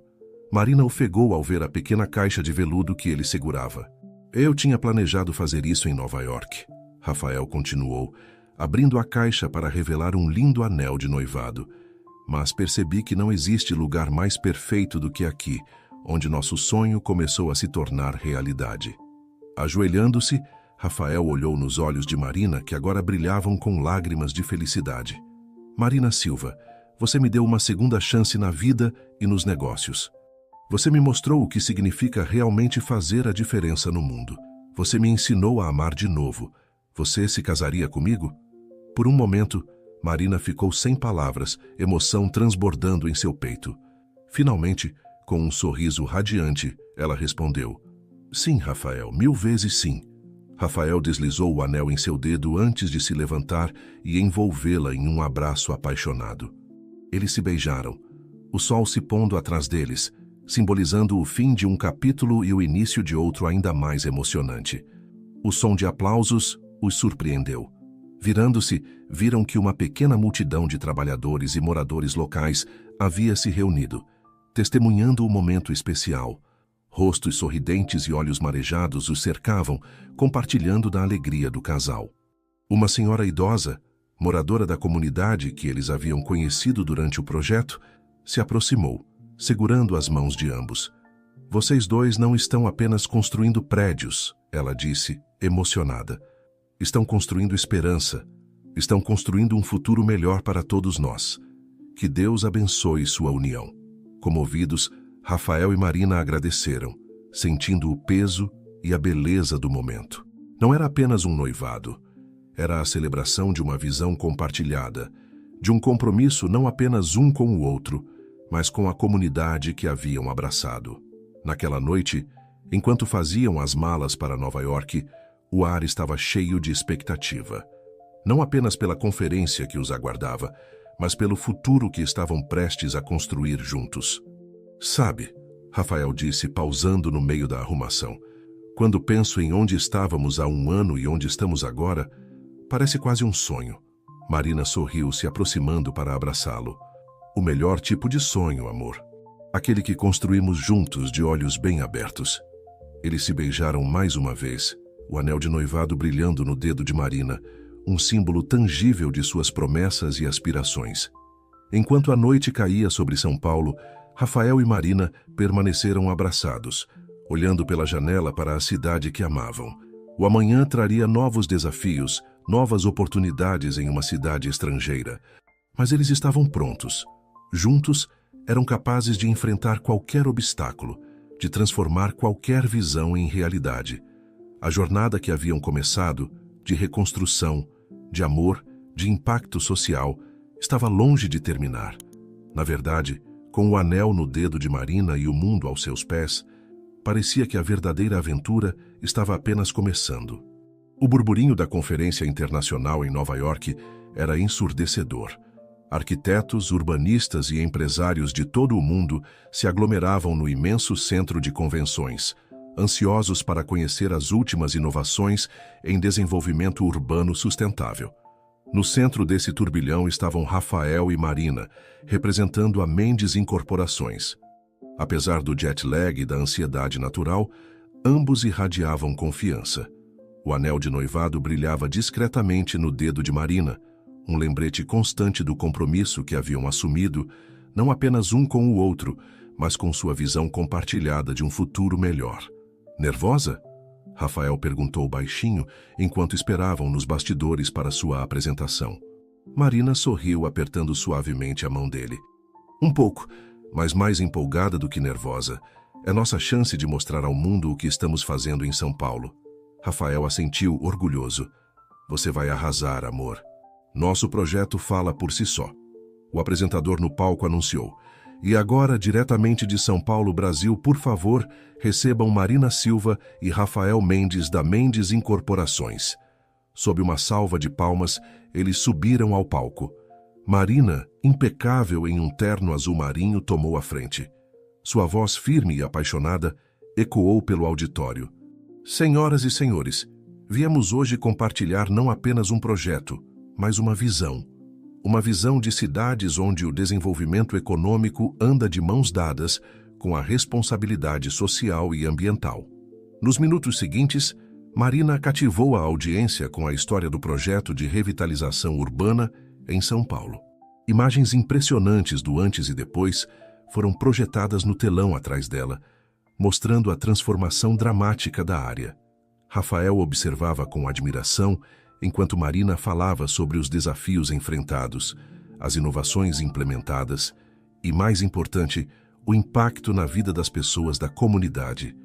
Speaker 1: Marina ofegou ao ver a pequena caixa de veludo que ele segurava. Eu tinha planejado fazer isso em Nova York. Rafael continuou, abrindo a caixa para revelar um lindo anel de noivado. Mas percebi que não existe lugar mais perfeito do que aqui, onde nosso sonho começou a se tornar realidade. Ajoelhando-se, Rafael olhou nos olhos de Marina, que agora brilhavam com lágrimas de felicidade. Marina Silva, você me deu uma segunda chance na vida e nos negócios. Você me mostrou o que significa realmente fazer a diferença no mundo. Você me ensinou a amar de novo. Você se casaria comigo? Por um momento, Marina ficou sem palavras, emoção transbordando em seu peito. Finalmente, com um sorriso radiante, ela respondeu: Sim, Rafael, 1000 vezes sim. Rafael deslizou o anel em seu dedo antes de se levantar e envolvê-la em um abraço apaixonado. Eles se beijaram, o sol se pondo atrás deles, simbolizando o fim de um capítulo e o início de outro ainda mais emocionante. O som de aplausos os surpreendeu. Virando-se, viram que uma pequena multidão de trabalhadores e moradores locais havia se reunido, testemunhando o momento especial. Rostos sorridentes e olhos marejados os cercavam, compartilhando da alegria do casal. Uma senhora idosa, moradora da comunidade que eles haviam conhecido durante o projeto, se aproximou, segurando as mãos de ambos. Vocês dois não estão apenas construindo prédios, ela disse, emocionada. Estão construindo esperança. Estão construindo um futuro melhor para todos nós. Que Deus abençoe sua união. Comovidos, Rafael e Marina agradeceram, sentindo o peso e a beleza do momento. Não era apenas um noivado. Era a celebração de uma visão compartilhada, de um compromisso não apenas um com o outro, mas com a comunidade que haviam abraçado. Naquela noite, enquanto faziam as malas para Nova York, o ar estava cheio de expectativa. Não apenas pela conferência que os aguardava, mas pelo futuro que estavam prestes a construir juntos. Sabe, Rafael disse, pausando no meio da arrumação, quando penso em onde estávamos há um ano e onde estamos agora, parece quase um sonho. Marina sorriu, se aproximando para abraçá-lo. O melhor tipo de sonho, amor. Aquele que construímos juntos, de olhos bem abertos. Eles se beijaram mais uma vez, o anel de noivado brilhando no dedo de Marina, um símbolo tangível de suas promessas e aspirações. Enquanto a noite caía sobre São Paulo, Rafael e Marina permaneceram abraçados, olhando pela janela para a cidade que amavam. O amanhã traria novos desafios, novas oportunidades em uma cidade estrangeira. Mas eles estavam prontos. Juntos, eram capazes de enfrentar qualquer obstáculo, de transformar qualquer visão em realidade. A jornada que haviam começado, de reconstrução, de amor, de impacto social, estava longe de terminar. Na verdade, com o anel no dedo de Marina e o mundo aos seus pés, parecia que a verdadeira aventura estava apenas começando. O burburinho da Conferência Internacional em Nova York era ensurdecedor. Arquitetos, urbanistas e empresários de todo o mundo se aglomeravam no imenso centro de convenções, ansiosos para conhecer as últimas inovações em desenvolvimento urbano sustentável. No centro desse turbilhão estavam Rafael e Marina, representando a Mendes Incorporações. Apesar do jet lag e da ansiedade natural, ambos irradiavam confiança. O anel de noivado brilhava discretamente no dedo de Marina, um lembrete constante do compromisso que haviam assumido, não apenas um com o outro, mas com sua visão compartilhada de um futuro melhor. Nervosa? Rafael perguntou baixinho, enquanto esperavam nos bastidores para sua apresentação. Marina sorriu, apertando suavemente a mão dele. Um pouco, mas mais empolgada do que nervosa. É nossa chance de mostrar ao mundo o que estamos fazendo em São Paulo. Rafael assentiu, orgulhoso. Você vai arrasar, amor. Nosso projeto fala por si só. O apresentador no palco anunciou. E agora, diretamente de São Paulo, Brasil, por favor, recebam Marina Silva e Rafael Mendes da Mendes Incorporações. Sob uma salva de palmas, eles subiram ao palco. Marina, impecável em um terno azul marinho, tomou a frente. Sua voz firme e apaixonada ecoou pelo auditório. Senhoras e senhores, viemos hoje compartilhar não apenas um projeto, mas uma visão. Uma visão de cidades onde o desenvolvimento econômico anda de mãos dadas com a responsabilidade social e ambiental. Nos minutos seguintes, Marina cativou a audiência com a história do projeto de revitalização urbana em São Paulo. Imagens impressionantes do antes e depois foram projetadas no telão atrás dela, mostrando a transformação dramática da área. Rafael observava com admiração enquanto Marina falava sobre os desafios enfrentados, as inovações implementadas e, mais importante, o impacto na vida das pessoas da comunidade.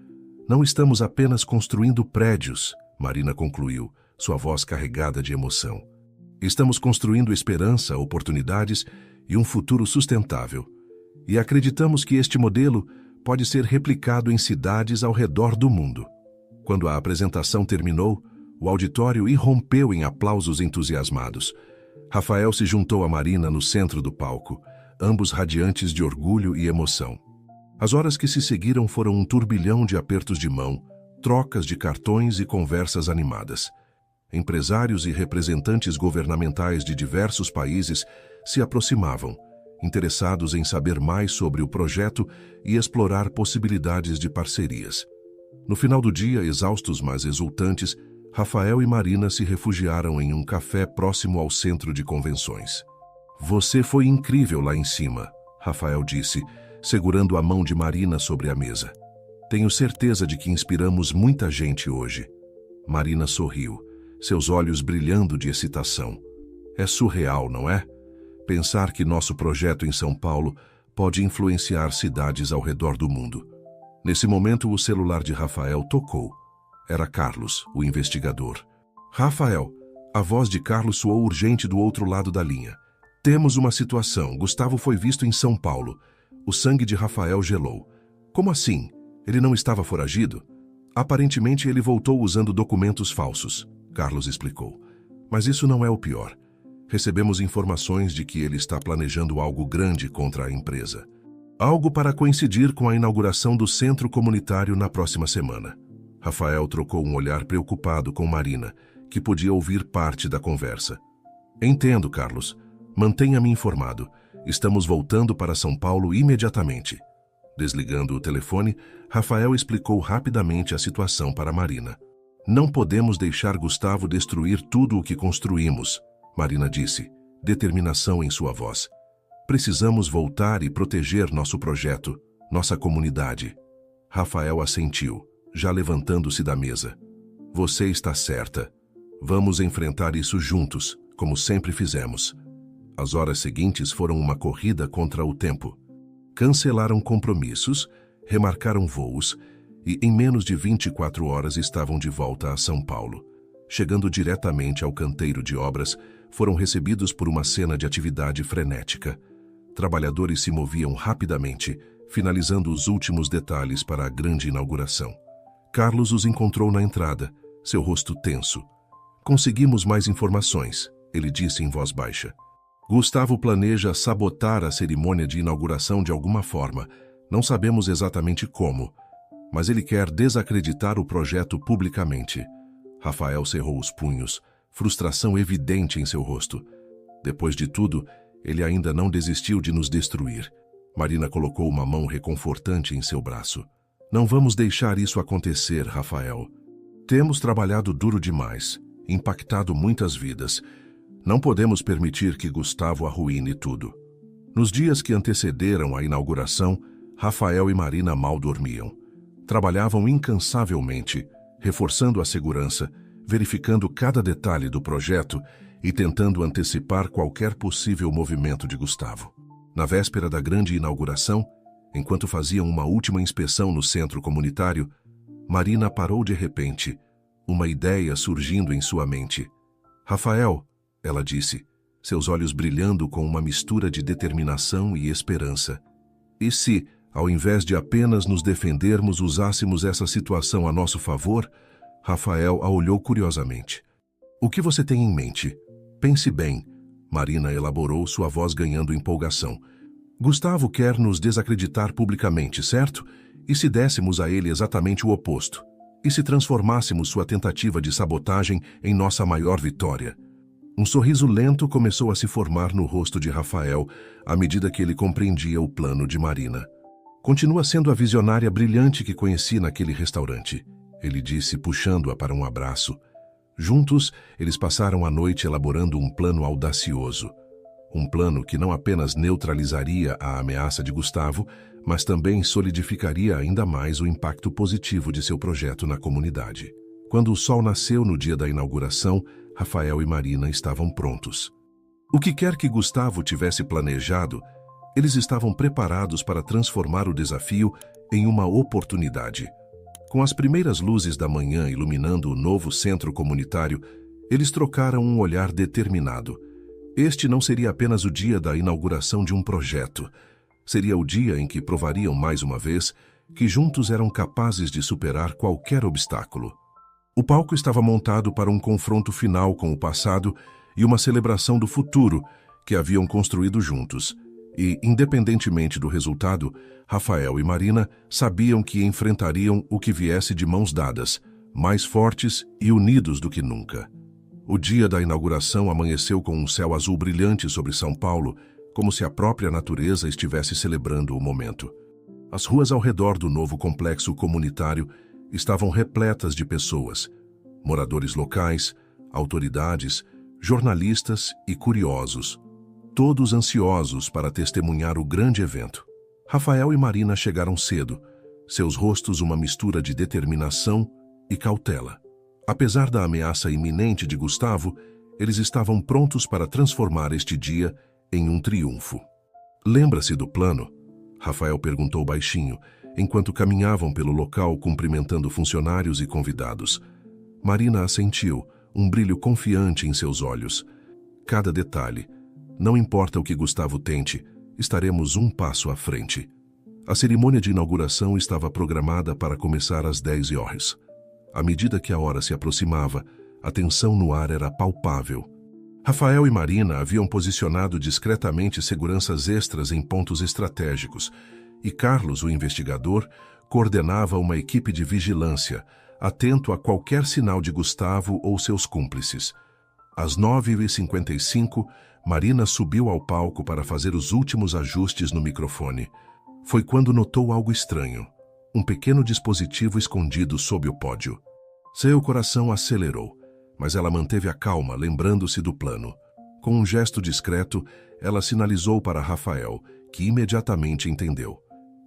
Speaker 1: Não estamos apenas construindo prédios, Marina concluiu, sua voz carregada de emoção. Estamos construindo esperança, oportunidades e um futuro sustentável. E acreditamos que este modelo pode ser replicado em cidades ao redor do mundo. Quando a apresentação terminou, o auditório irrompeu em aplausos entusiasmados. Rafael se juntou a Marina no centro do palco, ambos radiantes de orgulho e emoção. As horas que se seguiram foram um turbilhão de apertos de mão, trocas de cartões e conversas animadas. Empresários e representantes governamentais de diversos países se aproximavam, interessados em saber mais sobre o projeto e explorar possibilidades de parcerias. No final do dia, exaustos mas exultantes, Rafael e Marina se refugiaram em um café próximo ao centro de convenções. Você foi incrível lá em cima, Rafael disse, segurando a mão de Marina sobre a mesa. Tenho certeza de que inspiramos muita gente hoje. Marina sorriu, seus olhos brilhando de excitação. É surreal, não é? Pensar que nosso projeto em São Paulo pode influenciar cidades ao redor do mundo. Nesse momento, o celular de Rafael tocou. Era Carlos, o investigador. Rafael, a voz de Carlos soou urgente do outro lado da linha. Temos uma situação. Gustavo foi visto em São Paulo. O sangue de Rafael gelou. Como assim? Ele não estava foragido? Aparentemente ele voltou usando documentos falsos, Carlos explicou. Mas isso não é o pior. Recebemos informações de que ele está planejando algo grande contra a empresa. Algo para coincidir com a inauguração do centro comunitário na próxima semana. Rafael trocou um olhar preocupado com Marina, que podia ouvir parte da conversa. Entendo, Carlos. Mantenha-me informado. Estamos voltando para São Paulo imediatamente. Desligando o telefone, Rafael explicou rapidamente a situação para Marina. Não podemos deixar Gustavo destruir tudo o que construímos, Marina disse, determinação em sua voz. Precisamos voltar e proteger nosso projeto, nossa comunidade. Rafael assentiu, já levantando-se da mesa. Você está certa. Vamos enfrentar isso juntos, como sempre fizemos. As horas seguintes foram uma corrida contra o tempo. Cancelaram compromissos, remarcaram voos e em menos de 24 horas estavam de volta a São Paulo. Chegando diretamente ao canteiro de obras, foram recebidos por uma cena de atividade frenética. Trabalhadores se moviam rapidamente, finalizando os últimos detalhes para a grande inauguração. Carlos os encontrou na entrada, seu rosto tenso. Conseguimos mais informações, ele disse em voz baixa. Gustavo planeja sabotar a cerimônia de inauguração de alguma forma. Não sabemos exatamente como, mas ele quer desacreditar o projeto publicamente. Rafael cerrou os punhos, frustração evidente em seu rosto. Depois de tudo, ele ainda não desistiu de nos destruir. Marina colocou uma mão reconfortante em seu braço. Não vamos deixar isso acontecer, Rafael. Temos trabalhado duro demais, impactado muitas vidas. Não podemos permitir que Gustavo arruine tudo. Nos dias que antecederam a inauguração, Rafael e Marina mal dormiam. Trabalhavam incansavelmente, reforçando a segurança, verificando cada detalhe do projeto e tentando antecipar qualquer possível movimento de Gustavo. Na véspera da grande inauguração, enquanto faziam uma última inspeção no centro comunitário, Marina parou de repente, uma ideia surgindo em sua mente. Rafael, ela disse, seus olhos brilhando com uma mistura de determinação e esperança. E se, ao invés de apenas nos defendermos, usássemos essa situação a nosso favor? Rafael a olhou curiosamente. O que você tem em mente? Pense bem. Marina elaborou, sua voz ganhando empolgação. Gustavo quer nos desacreditar publicamente, certo? E se dessemos a ele exatamente o oposto? E se transformássemos sua tentativa de sabotagem em nossa maior vitória? Um sorriso lento começou a se formar no rosto de Rafael à medida que ele compreendia o plano de Marina. Continua sendo a visionária brilhante que conheci naquele restaurante, ele disse, puxando-a para um abraço. Juntos, eles passaram a noite elaborando um plano audacioso. Um plano que não apenas neutralizaria a ameaça de Gustavo, mas também solidificaria ainda mais o impacto positivo de seu projeto na comunidade. Quando o sol nasceu no dia da inauguração, Rafael e Marina estavam prontos. O que quer que Gustavo tivesse planejado, eles estavam preparados para transformar o desafio em uma oportunidade. Com as primeiras luzes da manhã iluminando o novo centro comunitário, eles trocaram um olhar determinado. Este não seria apenas o dia da inauguração de um projeto. Seria o dia em que provariam mais uma vez que juntos eram capazes de superar qualquer obstáculo. O palco estava montado para um confronto final com o passado e uma celebração do futuro que haviam construído juntos. E, independentemente do resultado, Rafael e Marina sabiam que enfrentariam o que viesse de mãos dadas, mais fortes e unidos do que nunca. O dia da inauguração amanheceu com um céu azul brilhante sobre São Paulo, como se a própria natureza estivesse celebrando o momento. As ruas ao redor do novo complexo comunitário estavam repletas de pessoas, moradores locais, autoridades, jornalistas e curiosos, todos ansiosos para testemunhar o grande evento. Rafael e Marina chegaram cedo, seus rostos uma mistura de determinação e cautela. Apesar da ameaça iminente de Gustavo, eles estavam prontos para transformar este dia em um triunfo. Lembra-se do plano? Rafael perguntou baixinho, enquanto caminhavam pelo local cumprimentando funcionários e convidados. Marina assentiu, um brilho confiante em seus olhos. Cada detalhe. Não importa o que Gustavo tente, estaremos um passo à frente. A cerimônia de inauguração estava programada para começar às 10h. À medida que a hora se aproximava, a tensão no ar era palpável. Rafael e Marina haviam posicionado discretamente seguranças extras em pontos estratégicos, e Carlos, o investigador, coordenava uma equipe de vigilância, atento a qualquer sinal de Gustavo ou seus cúmplices. Às 9h55, Marina subiu ao palco para fazer os últimos ajustes no microfone. Foi quando notou algo estranho. Um pequeno dispositivo escondido sob o pódio. Seu coração acelerou, mas ela manteve a calma, lembrando-se do plano. Com um gesto discreto, ela sinalizou para Rafael, que imediatamente entendeu.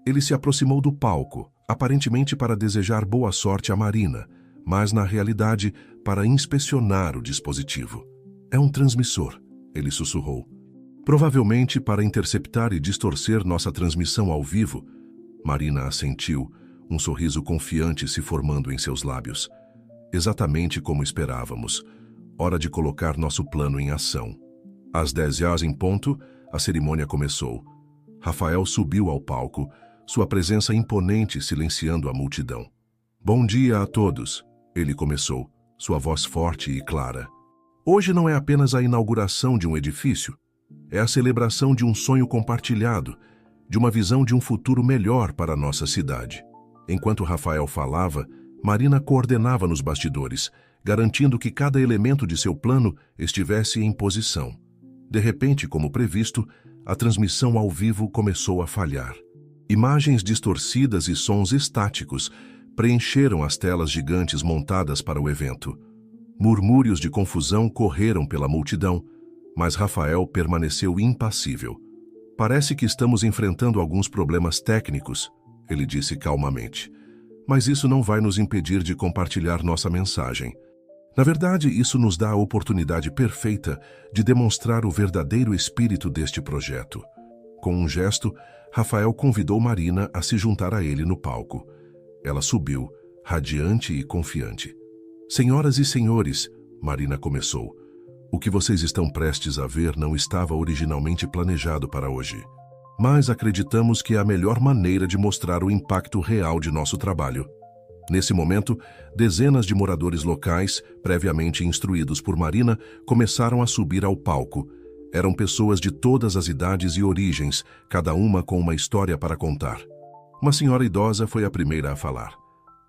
Speaker 1: Ele se aproximou do palco, aparentemente para desejar boa sorte a Marina, mas na realidade para inspecionar o dispositivo. É um transmissor, ele sussurrou. Provavelmente para interceptar e distorcer nossa transmissão ao vivo. Marina assentiu, um sorriso confiante se formando em seus lábios. Exatamente como esperávamos. Hora de colocar nosso plano em ação. Às 10h em ponto, a cerimônia começou. Rafael subiu ao palco, sua presença imponente silenciando a multidão. Bom dia a todos, ele começou, sua voz forte e clara. Hoje não é apenas a inauguração de um edifício, é a celebração de um sonho compartilhado, de uma visão de um futuro melhor para a nossa cidade. Enquanto Rafael falava, Marina coordenava nos bastidores, garantindo que cada elemento de seu plano estivesse em posição. De repente, como previsto, a transmissão ao vivo começou a falhar. Imagens distorcidas e sons estáticos preencheram as telas gigantes montadas para o evento. Murmúrios de confusão correram pela multidão, mas Rafael permaneceu impassível. Parece que estamos enfrentando alguns problemas técnicos, ele disse calmamente. Mas isso não vai nos impedir de compartilhar nossa mensagem. Na verdade, isso nos dá a oportunidade perfeita de demonstrar o verdadeiro espírito deste projeto. Com um gesto, Rafael convidou Marina a se juntar a ele no palco. Ela subiu, radiante e confiante. Senhoras e senhores, Marina começou. O que vocês estão prestes a ver não estava originalmente planejado para hoje. Mas acreditamos que é a melhor maneira de mostrar o impacto real de nosso trabalho. Nesse momento, dezenas de moradores locais, previamente instruídos por Marina, começaram a subir ao palco. Eram pessoas de todas as idades e origens, cada uma com uma história para contar. Uma senhora idosa foi a primeira a falar.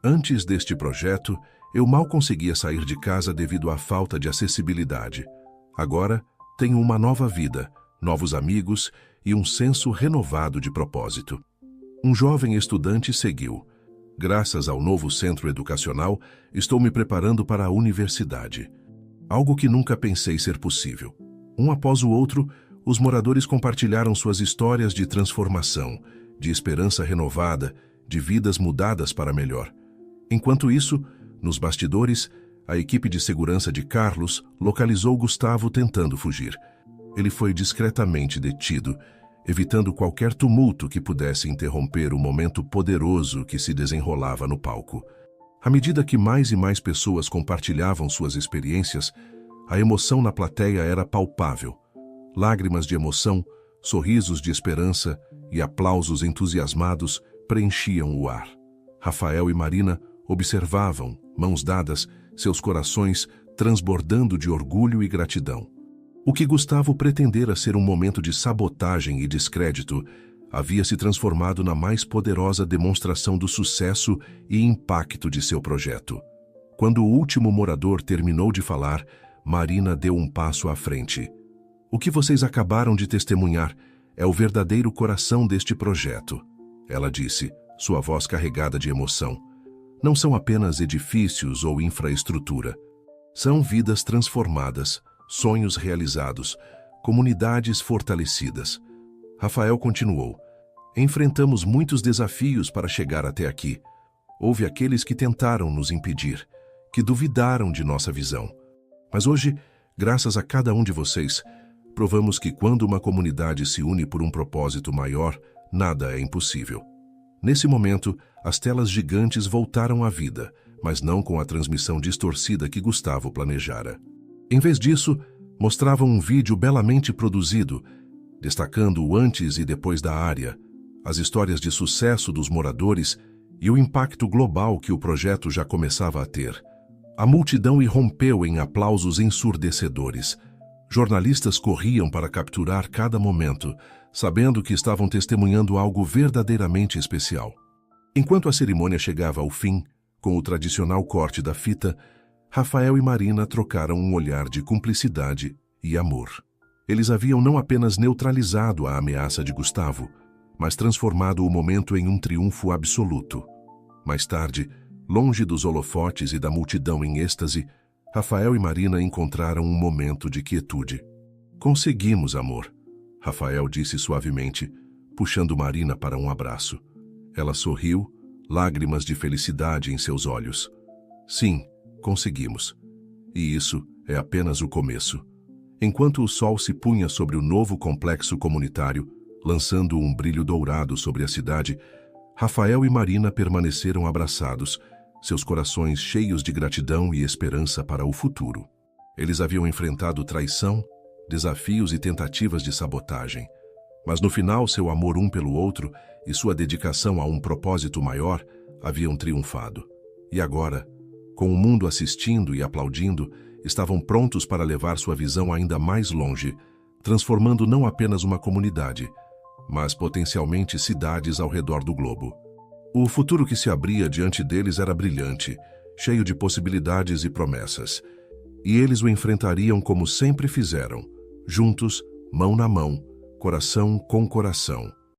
Speaker 1: Antes deste projeto, eu mal conseguia sair de casa devido à falta de acessibilidade. Agora, tenho uma nova vida, novos amigos e um senso renovado de propósito. Um jovem estudante seguiu. Graças ao novo centro educacional, estou me preparando para a universidade. Algo que nunca pensei ser possível. Um após o outro, os moradores compartilharam suas histórias de transformação, de esperança renovada, de vidas mudadas para melhor. Enquanto isso, nos bastidores, a equipe de segurança de Carlos localizou Gustavo tentando fugir. Ele foi discretamente detido, evitando qualquer tumulto que pudesse interromper o momento poderoso que se desenrolava no palco. À medida que mais e mais pessoas compartilhavam suas experiências, a emoção na plateia era palpável. Lágrimas de emoção, sorrisos de esperança e aplausos entusiasmados preenchiam o ar. Rafael e Marina observavam, mãos dadas, seus corações transbordando de orgulho e gratidão. O que Gustavo pretendera ser um momento de sabotagem e descrédito havia se transformado na mais poderosa demonstração do sucesso e impacto de seu projeto. Quando o último morador terminou de falar, Marina deu um passo à frente. O que vocês acabaram de testemunhar é o verdadeiro coração deste projeto, ela disse, sua voz carregada de emoção. Não são apenas edifícios ou infraestrutura. São vidas transformadas, sonhos realizados, comunidades fortalecidas. Rafael continuou. Enfrentamos muitos desafios para chegar até aqui. Houve aqueles que tentaram nos impedir, que duvidaram de nossa visão. Mas hoje, graças a cada um de vocês, provamos que quando uma comunidade se une por um propósito maior, nada é impossível. Nesse momento, as telas gigantes voltaram à vida, mas não com a transmissão distorcida que Gustavo planejara. Em vez disso, mostravam um vídeo belamente produzido, destacando o antes e depois da área, as histórias de sucesso dos moradores e o impacto global que o projeto já começava a ter. A multidão irrompeu em aplausos ensurdecedores. Jornalistas corriam para capturar cada momento, sabendo que estavam testemunhando algo verdadeiramente especial. Enquanto a cerimônia chegava ao fim, com o tradicional corte da fita, Rafael e Marina trocaram um olhar de cumplicidade e amor. Eles haviam não apenas neutralizado a ameaça de Gustavo, mas transformado o momento em um triunfo absoluto. Mais tarde, longe dos holofotes e da multidão em êxtase, Rafael e Marina encontraram um momento de quietude. Conseguimos, amor. Rafael disse suavemente, puxando Marina para um abraço. Ela sorriu, lágrimas de felicidade em seus olhos. Sim, conseguimos. E isso é apenas o começo. Enquanto o sol se punha sobre o novo complexo comunitário, lançando um brilho dourado sobre a cidade, Rafael e Marina permaneceram abraçados, seus corações cheios de gratidão e esperança para o futuro. Eles haviam enfrentado traição, desafios e tentativas de sabotagem, mas no final seu amor um pelo outro e sua dedicação a um propósito maior haviam triunfado. E agora, com o mundo assistindo e aplaudindo, estavam prontos para levar sua visão ainda mais longe, transformando não apenas uma comunidade, mas potencialmente cidades ao redor do globo. O futuro que se abria diante deles era brilhante, cheio de possibilidades e promessas, e eles o enfrentariam como sempre fizeram, juntos, mão na mão, coração com coração,